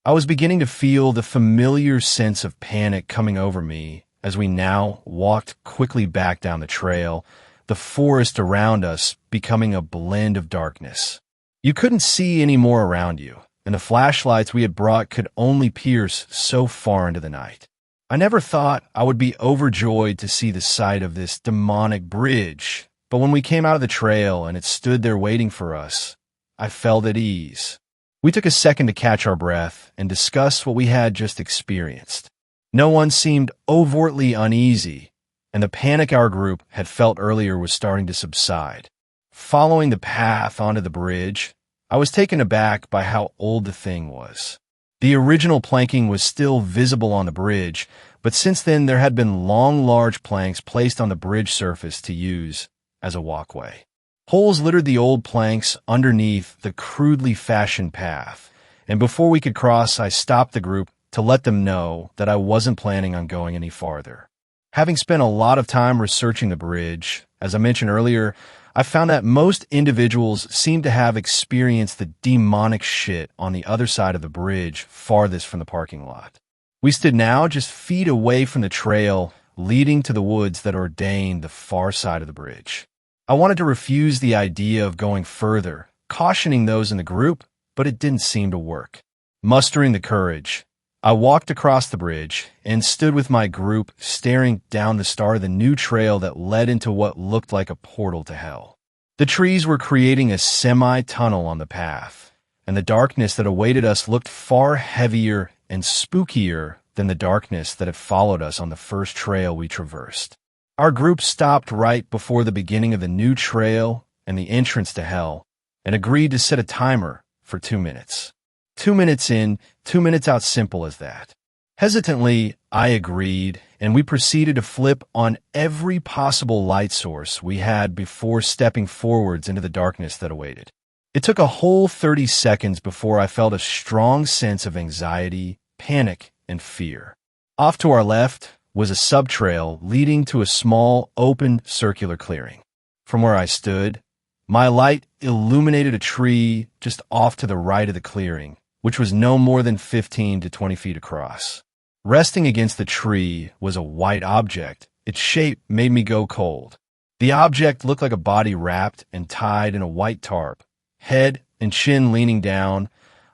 I was beginning to feel the familiar sense of panic coming over me as we now walked quickly back down the trail, the forest around us becoming a blend of darkness. You couldn't see any more around you, and the flashlights we had brought could only pierce so far into the night. I never thought I would be overjoyed to see the sight of this demonic bridge, but when we came out of the trail and it stood there waiting for us, I felt at ease. We took a second to catch our breath and discuss what we had just experienced. No one seemed overtly uneasy, and the panic our group had felt earlier was starting to subside. Following the path onto the bridge, I was taken aback by how old the thing was. The original planking was still visible on the bridge, but since then there had been long, large planks placed on the bridge surface to use as a walkway. Holes littered the old planks underneath the crudely fashioned path, and before we could cross, I stopped the group to let them know that I wasn't planning on going any farther. Having spent a lot of time researching the bridge, as I mentioned earlier, I found that most individuals seem to have experienced the demonic shit on the other side of the bridge farthest from the parking lot. We stood now just feet away from the trail leading to the woods that ordained the far side of the bridge. I wanted to refuse the idea of going further, cautioning those in the group, but it didn't seem to work. Mustering the courage, I walked across the bridge and stood with my group staring down the start of the new trail that led into what looked like a portal to hell. The trees were creating a semi-tunnel on the path, and the darkness that awaited us looked far heavier and spookier than the darkness that had followed us on the first trail we traversed. Our group stopped right before the beginning of the new trail and the entrance to hell, and agreed to set a timer for 2 minutes. 2 minutes in, 2 minutes out, simple as that. Hesitantly, I agreed, and we proceeded to flip on every possible light source we had before stepping forwards into the darkness that awaited. It took a whole 30 seconds before I felt a strong sense of anxiety, panic, and fear. Off to our left was a subtrail leading to a small, open, circular clearing. From where I stood, my light illuminated a tree just off to the right of the clearing, which was no more than 15 to 20 feet across. Resting against the tree was a white object. Its shape made me go cold. The object looked like a body wrapped and tied in a white tarp, head and chin leaning down,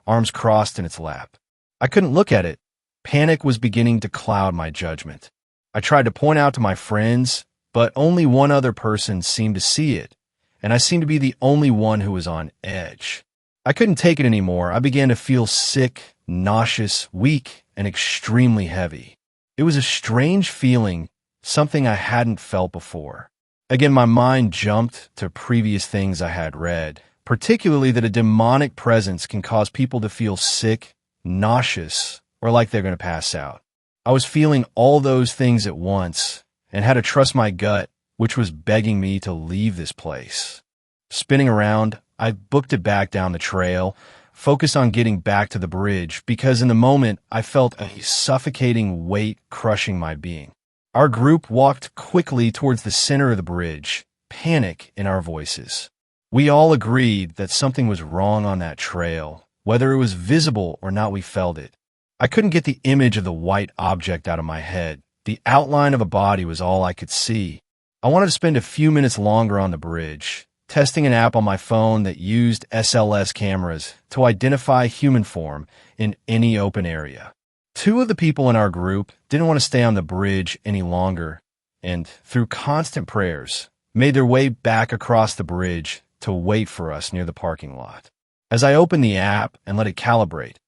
arms crossed in its lap. I couldn't look at it. Panic was beginning to cloud my judgment. I tried to point out to my friends, but only one other person seemed to see it, and I seemed to be the only one who was on edge. I couldn't take it anymore. I began to feel sick, nauseous, weak, and extremely heavy. It was a strange feeling, something I hadn't felt before. Again, my mind jumped to previous things I had read, particularly that a demonic presence can cause people to feel sick, nauseous, or like they're going to pass out. I was feeling all those things at once and had to trust my gut, which was begging me to leave this place. Spinning around, I booked it back down the trail, focused on getting back to the bridge because in the moment I felt a suffocating weight crushing my being. Our group walked quickly towards the center of the bridge, panic in our voices. We all agreed that something was wrong on that trail. Whether it was visible or not, we felt it. I couldn't get the image of the white object out of my head. The outline of a body was all I could see. I wanted to spend a few minutes longer on the bridge, testing an app on my phone that used SLS cameras to identify human form in any open area. Two of the people in our group didn't want to stay on the bridge any longer, and through constant prayers, made their way back across the bridge to wait for us near the parking lot. As I opened the app and let it calibrate,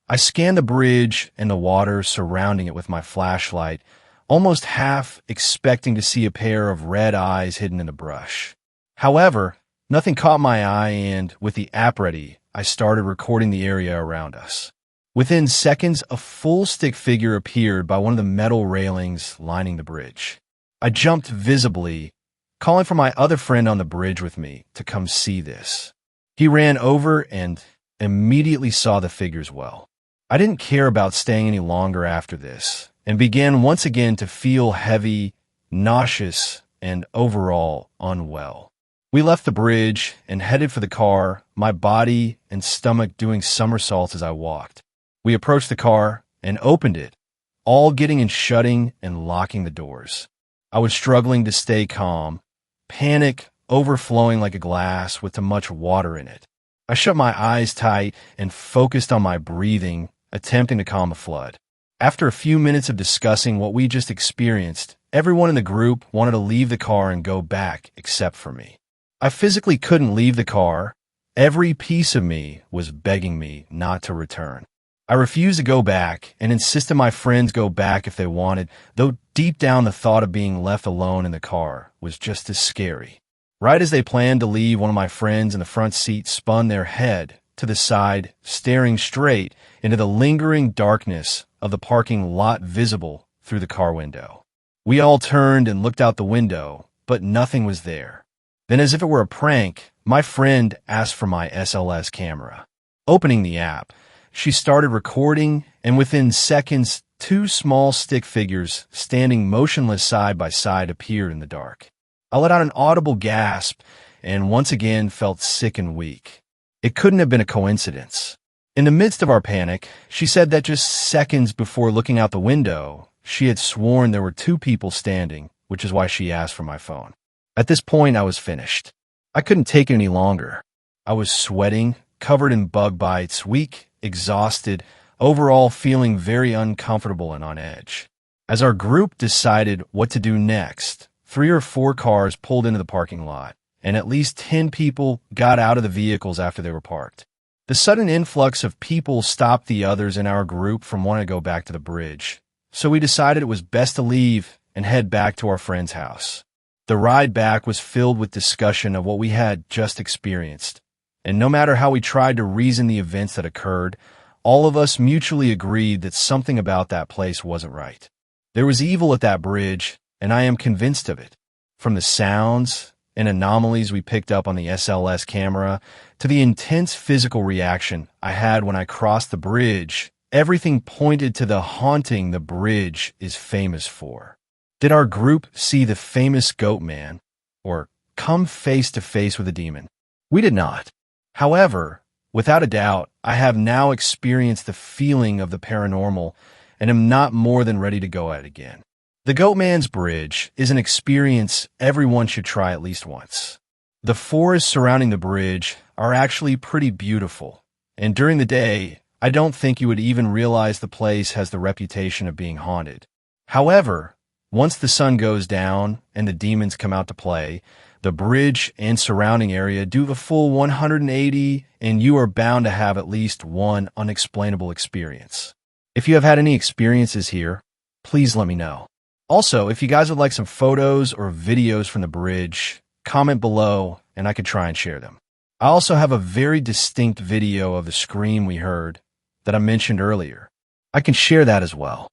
I scanned the bridge and the water surrounding it with my flashlight, almost half expecting to see a pair of red eyes hidden in the brush. However, nothing caught my eye, and with the app ready, I started recording the area around us. Within seconds, a full stick figure appeared by one of the metal railings lining the bridge. I jumped visibly, calling for my other friend on the bridge with me to come see this. He ran over and immediately saw the figure as well. I didn't care about staying any longer after this, and began once again to feel heavy, nauseous, and overall unwell. We left the bridge and headed for the car, my body and stomach doing somersaults as I walked. We approached the car and opened it, all getting and shutting and locking the doors. I was struggling to stay calm, panic overflowing like a glass with too much water in it. I shut my eyes tight and focused on my breathing, attempting to calm the flood. After a few minutes of discussing what we just experienced, everyone in the group wanted to leave the car and go back except for me. I physically couldn't leave the car. Every piece of me was begging me not to return. I refused to go back and insisted my friends go back if they wanted, though deep down the thought of being left alone in the car was just as scary. Right as they planned to leave, one of my friends in the front seat spun their head to the side, staring straight into the lingering darkness of the parking lot visible through the car window. We all turned and looked out the window, but nothing was there. Then, as if it were a prank, my friend asked for my SLS camera. Opening the app, she started recording, and within seconds, two small stick figures standing motionless side by side appeared in the dark. I let out an audible gasp and once again felt sick and weak. It couldn't have been a coincidence. In the midst of our panic, she said that just seconds before looking out the window, she had sworn there were two people standing, which is why she asked for my phone. At this point, I was finished. I couldn't take it any longer. I was sweating, covered in bug bites, weak, exhausted, overall feeling very uncomfortable and on edge. As our group decided what to do next, 3 or 4 cars pulled into the parking lot, and at least 10 people got out of the vehicles after they were parked. The sudden influx of people stopped the others in our group from wanting to go back to the bridge, so we decided it was best to leave and head back to our friend's house. The ride back was filled with discussion of what we had just experienced, and no matter how we tried to reason the events that occurred, all of us mutually agreed that something about that place wasn't right. There was evil at that bridge, and I am convinced of it. From the sounds and anomalies we picked up on the SLS camera to the intense physical reaction I had when I crossed the bridge, everything pointed to the haunting the bridge is famous for. Did our group see the famous Goatman or come face to face with a demon? We did not. However, without a doubt, I have now experienced the feeling of the paranormal and am not more than ready to go at it again. The Goatman's Bridge is an experience everyone should try at least once. The forests surrounding the bridge are actually pretty beautiful, and during the day, I don't think you would even realize the place has the reputation of being haunted. However, once the sun goes down and the demons come out to play, the bridge and surrounding area do the full 180, and you are bound to have at least one unexplainable experience. If you have had any experiences here, please let me know. Also, if you guys would like some photos or videos from the bridge, comment below and I could try and share them. I also have a very distinct video of the scream we heard that I mentioned earlier. I can share that as well.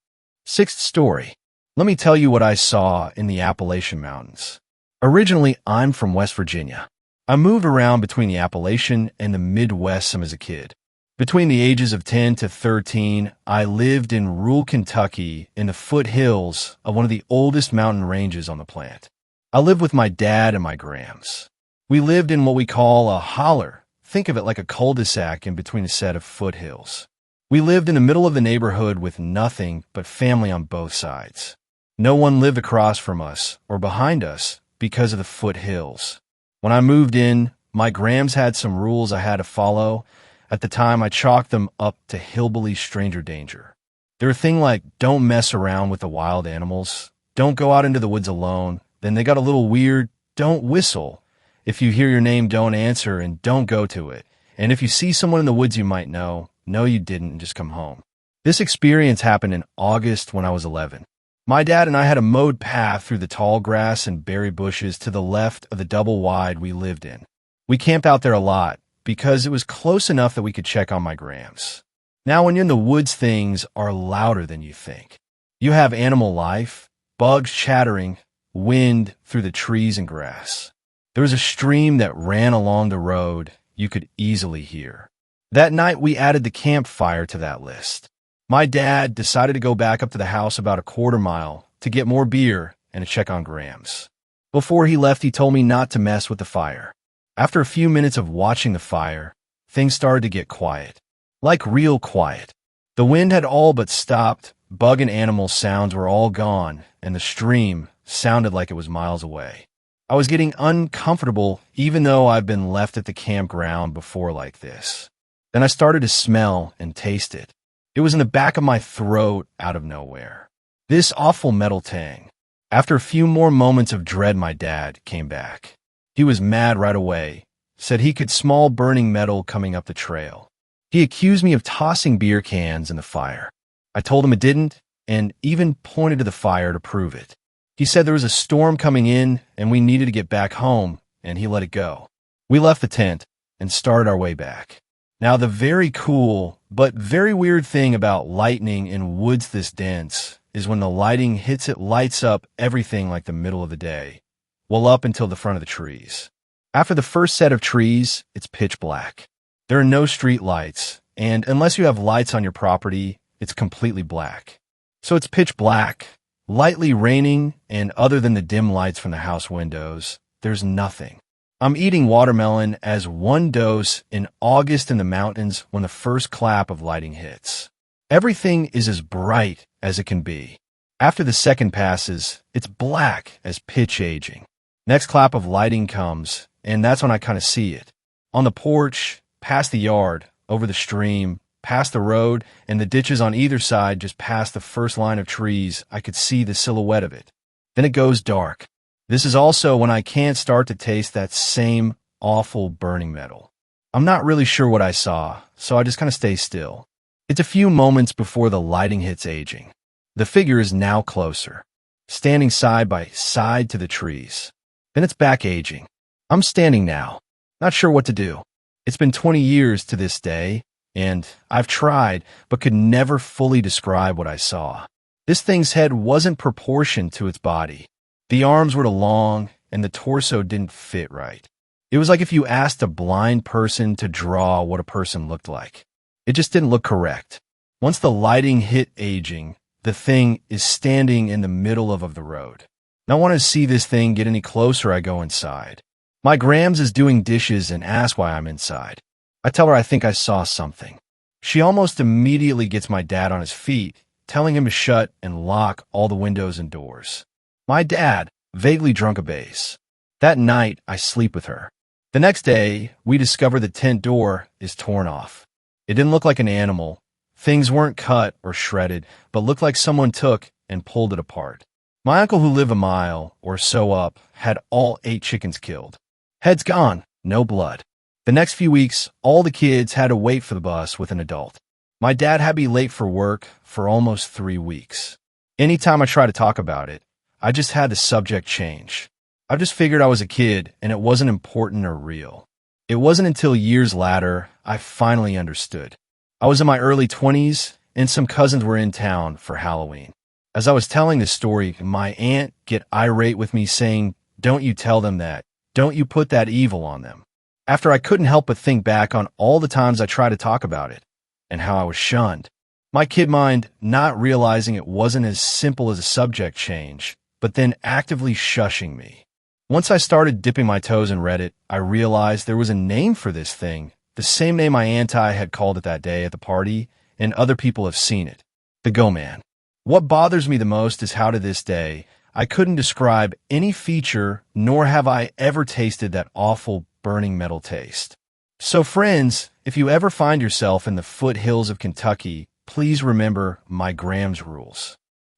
6th story. Let me tell you what I saw in the Appalachian Mountains. Originally, I'm from West Virginia. I moved around between the Appalachian and the Midwest some as a kid. Between the ages of 10 to 13, I lived in rural Kentucky in the foothills of one of the oldest mountain ranges on the planet. I lived with my dad and my grams. We lived in what we call a holler. Think of it like a cul-de-sac in between a set of foothills. We lived in the middle of the neighborhood with nothing but family on both sides. No one lived across from us or behind us because of the foothills. When I moved in, my grams had some rules I had to follow. At the time, I chalked them up to hillbilly stranger danger. They were things like don't mess around with the wild animals, don't go out into the woods alone. Then they got a little weird, don't whistle. If you hear your name, don't answer and don't go to it. And if you see someone in the woods you might know you didn't and just come home. This experience happened in August when I was 11. My dad and I had a mowed path through the tall grass and berry bushes to the left of the double wide we lived in. We camped out there a lot because it was close enough that we could check on my grams. Now, when you're in the woods, things are louder than you think. You have animal life, bugs chattering, wind through the trees and grass. There was a stream that ran along the road you could easily hear. That night, we added the campfire to that list. My dad decided to go back up to the house about a quarter mile to get more beer and to check on grams. Before he left, he told me not to mess with the fire. After a few minutes of watching the fire, things started to get quiet. Like real quiet. The wind had all but stopped, bug and animal sounds were all gone, and the stream sounded like it was miles away. I was getting uncomfortable even though I've been left at the campground before like this. Then I started to smell and taste it. It was in the back of my throat out of nowhere. This awful metal tang. After a few more moments of dread, my dad came back. He was mad right away, said he could smell burning metal coming up the trail. He accused me of tossing beer cans in the fire. I told him it didn't, and even pointed to the fire to prove it. He said there was a storm coming in, and we needed to get back home, and he let it go. We left the tent and started our way back. Now, the very cool but very weird thing about lightning in woods this dense is when the lighting hits, it lights up everything like the middle of the day. Well, up until the front of the trees. After the first set of trees, it's pitch black. There are no street lights, and unless you have lights on your property, it's completely black. So it's pitch black, lightly raining, and other than the dim lights from the house windows, there's nothing. I'm eating watermelon as one dose in August in the mountains when the first clap of lighting hits. Everything is as bright as it can be. After the second passes, it's black as pitch aging. Next clap of lighting comes, and that's when I kind of see it. On the porch, past the yard, over the stream, past the road, and the ditches on either side just past the first line of trees, I could see the silhouette of it. Then it goes dark. This is also when I can't start to taste that same awful burning metal. I'm not really sure what I saw, so I just kind of stay still. It's a few moments before the lighting hits aging. The figure is now closer, standing side by side to the trees. Then it's back aging. I'm standing now, not sure what to do. It's been 20 years to this day, and I've tried, but could never fully describe what I saw. This thing's head wasn't proportioned to its body. The arms were too long, and the torso didn't fit right. It was like if you asked a blind person to draw what a person looked like. It just didn't look correct. Once the lighting hit aging, the thing is standing in the middle of the road. Now, I want to see this thing get any closer, I go inside. My grams is doing dishes and asks why I'm inside. I tell her I think I saw something. She almost immediately gets my dad on his feet, telling him to shut and lock all the windows and doors. My dad, vaguely drunk, obeys. That night, I sleep with her. The next day, we discover the tent door is torn off. It didn't look like an animal. Things weren't cut or shredded, but looked like someone took and pulled it apart. My uncle, who lived a mile or so up, had all 8 chickens killed. Heads gone, no blood. The next few weeks, all the kids had to wait for the bus with an adult. My dad had to be late for work for almost 3 weeks. Anytime I try to talk about it, I just had the subject change. I just figured I was a kid and it wasn't important or real. It wasn't until years later I finally understood. I was in my early 20s and some cousins were in town for Halloween. As I was telling this story, my aunt get irate with me saying, "Don't you tell them that. Don't you put that evil on them." After I couldn't help but think back on all the times I tried to talk about it and how I was shunned. My kid mind not realizing it wasn't as simple as a subject change, but then actively shushing me. Once I started dipping my toes in Reddit, I realized there was a name for this thing, the same name my auntie had called it that day at the party, and other people have seen it. The Goatman. What bothers me the most is how to this day, I couldn't describe any feature, nor have I ever tasted that awful burning metal taste. So friends, if you ever find yourself in the foothills of Kentucky, please remember my Graham's rules.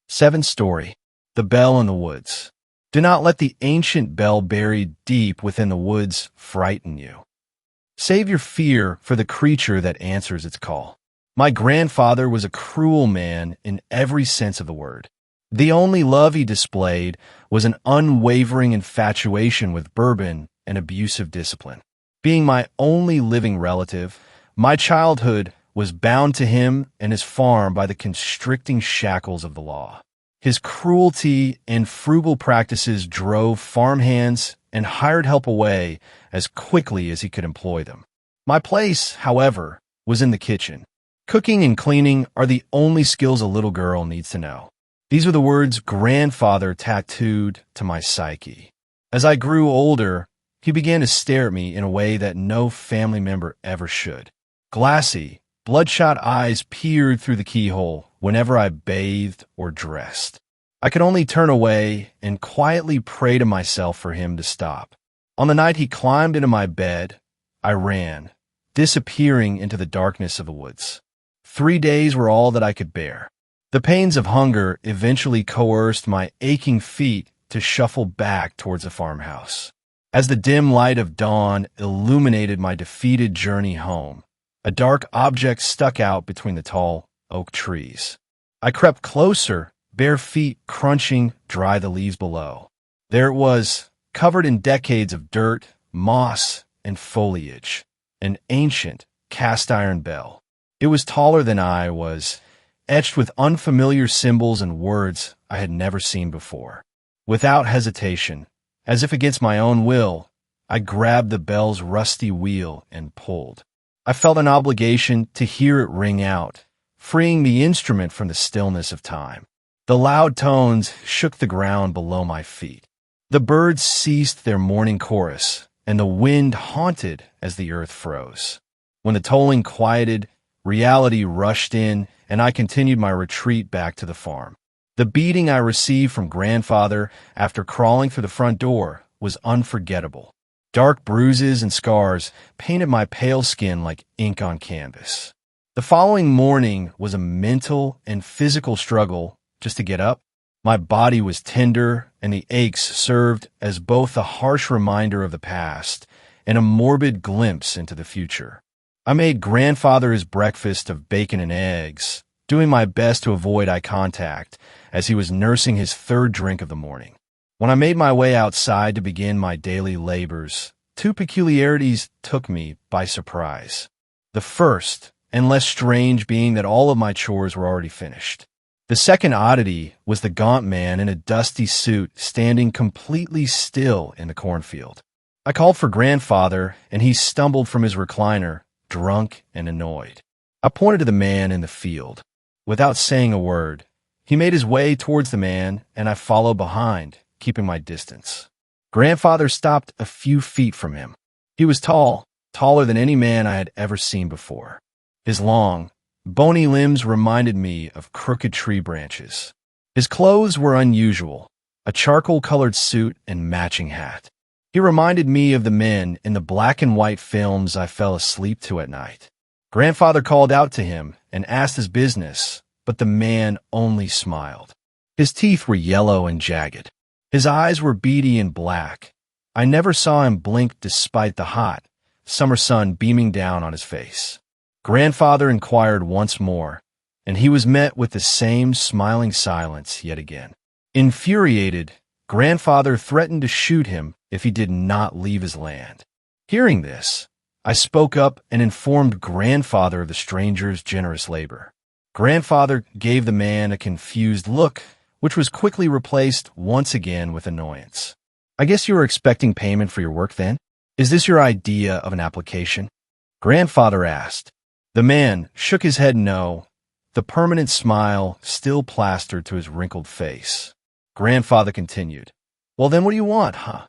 7th story. The Bell in the Woods. Do not let the ancient bell buried deep within the woods frighten you. Save your fear for the creature that answers its call. My grandfather was a cruel man in every sense of the word. The only love he displayed was an unwavering infatuation with bourbon and abusive discipline. Being my only living relative, my childhood was bound to him and his farm by the constricting shackles of the law. His cruelty and frugal practices drove farmhands and hired help away as quickly as he could employ them. My place, however, was in the kitchen. Cooking and cleaning are the only skills a little girl needs to know. These were the words grandfather tattooed to my psyche. As I grew older, he began to stare at me in a way that no family member ever should. Glassy, bloodshot eyes peered through the keyhole whenever I bathed or dressed. I could only turn away and quietly pray to myself for him to stop. On the night he climbed into my bed, I ran, disappearing into the darkness of the woods. 3 days were all that I could bear. The pains of hunger eventually coerced my aching feet to shuffle back towards the farmhouse. As the dim light of dawn illuminated my defeated journey home, a dark object stuck out between the tall oak trees. I crept closer, bare feet crunching dry the leaves below. There it was, covered in decades of dirt, moss, and foliage, an ancient cast-iron bell. It was taller than I was, etched with unfamiliar symbols and words I had never seen before. Without hesitation, as if against my own will, I grabbed the bell's rusty wheel and pulled. I felt an obligation to hear it ring out, freeing the instrument from the stillness of time. The loud tones shook the ground below my feet. The birds ceased their morning chorus, and the wind haunted as the earth froze. When the tolling quieted, reality rushed in, and I continued my retreat back to the farm. The beating I received from grandfather after crawling through the front door was unforgettable. Dark bruises and scars painted my pale skin like ink on canvas. The following morning was a mental and physical struggle just to get up. My body was tender, and the aches served as both a harsh reminder of the past and a morbid glimpse into the future. I made grandfather his breakfast of bacon and eggs, doing my best to avoid eye contact as he was nursing his 3rd drink of the morning. When I made my way outside to begin my daily labors, 2 peculiarities took me by surprise. The first, and less strange, being that all of my chores were already finished. The second oddity was the gaunt man in a dusty suit standing completely still in the cornfield. I called for grandfather, and he stumbled from his recliner, drunk and annoyed. I pointed to the man in the field. Without saying a word, he made his way towards the man, and I followed behind, keeping my distance. Grandfather stopped a few feet from him. He was tall, taller than any man I had ever seen before. His long, bony limbs reminded me of crooked tree branches. His clothes were unusual, a charcoal-colored suit and matching hat. He reminded me of the men in the black and white films I fell asleep to at night. Grandfather called out to him and asked his business, but the man only smiled. His teeth were yellow and jagged. His eyes were beady and black. I never saw him blink despite the hot summer sun beaming down on his face. Grandfather inquired once more, and he was met with the same smiling silence yet again. Infuriated, grandfather threatened to shoot him if he did not leave his land. Hearing this, I spoke up and informed grandfather of the stranger's generous labor. Grandfather gave the man a confused look, which was quickly replaced once again with annoyance. I guess you were expecting payment for your work then? Is this your idea of an application? Grandfather asked. The man shook his head no, the permanent smile still plastered to his wrinkled face. Grandfather continued. Well, then what do you want, huh?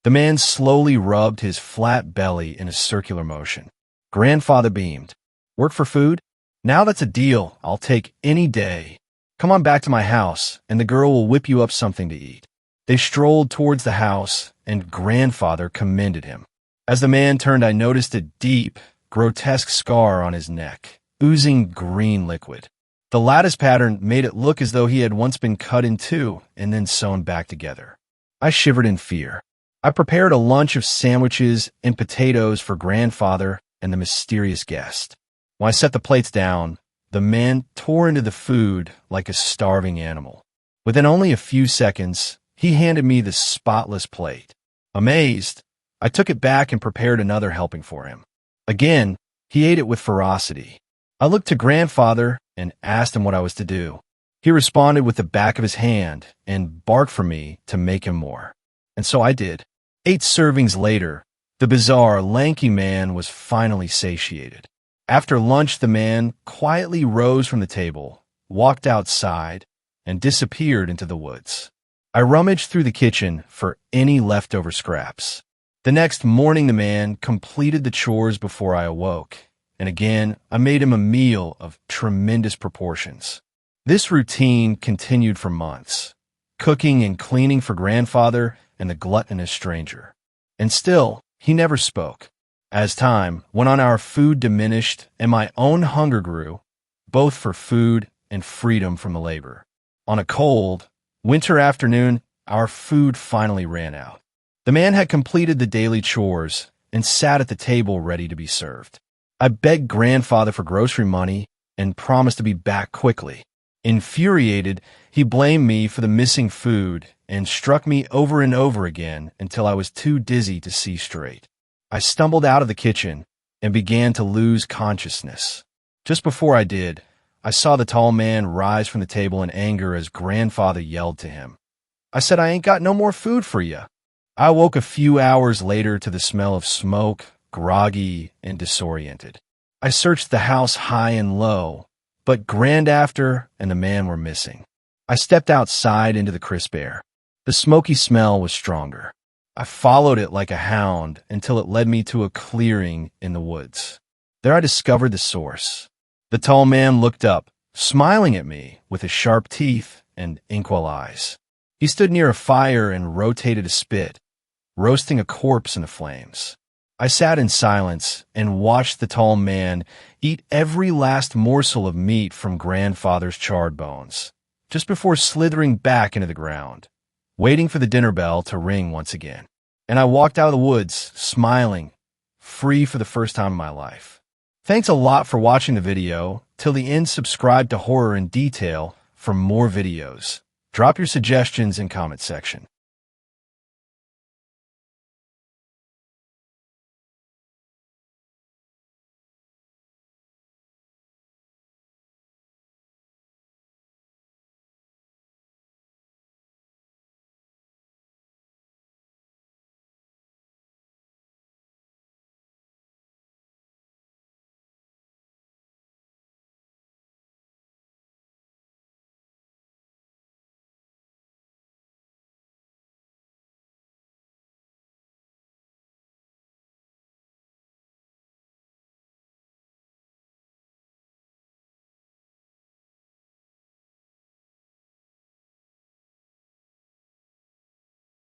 The man slowly rubbed his flat belly in a circular motion. Grandfather beamed. Work for food? Now that's a deal I'll take any day. Come on back to my house, and the girl will whip you up something to eat." They strolled towards the house, and grandfather commended him. As the man turned, I noticed a deep, grotesque scar on his neck, oozing green liquid. The lattice pattern made it look as though he had once been cut in two and then sewn back together. I shivered in fear. I prepared a lunch of sandwiches and potatoes for grandfather and the mysterious guest. When I set the plates down, the man tore into the food like a starving animal. Within only a few seconds, he handed me the spotless plate. Amazed, I took it back and prepared another helping for him. Again, he ate it with ferocity. I looked to grandfather and asked him what I was to do. He responded with the back of his hand and barked for me to make him more. And so I did. 8 servings later, the bizarre, lanky man was finally satiated. After lunch, the man quietly rose from the table, walked outside, and disappeared into the woods. I rummaged through the kitchen for any leftover scraps. The next morning, the man completed the chores before I awoke, and again, I made him a meal of tremendous proportions. This routine continued for months, cooking and cleaning for grandfather and the gluttonous stranger. And still, he never spoke. As time went on, our food diminished and my own hunger grew, both for food and freedom from the labor. On a cold, winter afternoon, our food finally ran out. The man had completed the daily chores and sat at the table ready to be served. I begged grandfather for grocery money and promised to be back quickly. Infuriated, he blamed me for the missing food and struck me over and over again until I was too dizzy to see straight. I stumbled out of the kitchen and began to lose consciousness. Just before I did, I saw the tall man rise from the table in anger as grandfather yelled to him. I said, "I ain't got no more food for you." I woke a few hours later to the smell of smoke, groggy and disoriented. I searched the house high and low, but grandafter and the man were missing. I stepped outside into the crisp air. The smoky smell was stronger. I followed it like a hound until it led me to a clearing in the woods. There I discovered the source. The tall man looked up, smiling at me with his sharp teeth and inkwell eyes. He stood near a fire and rotated a spit, roasting a corpse in the flames. I sat in silence and watched the tall man eat every last morsel of meat from grandfather's charred bones, just before slithering back into the ground, waiting for the dinner bell to ring once again. And I walked out of the woods, smiling, free for the first time in my life. Thanks a lot for watching the video. Till the end, subscribe to Horror in Detail for more videos. Drop your suggestions in comment section.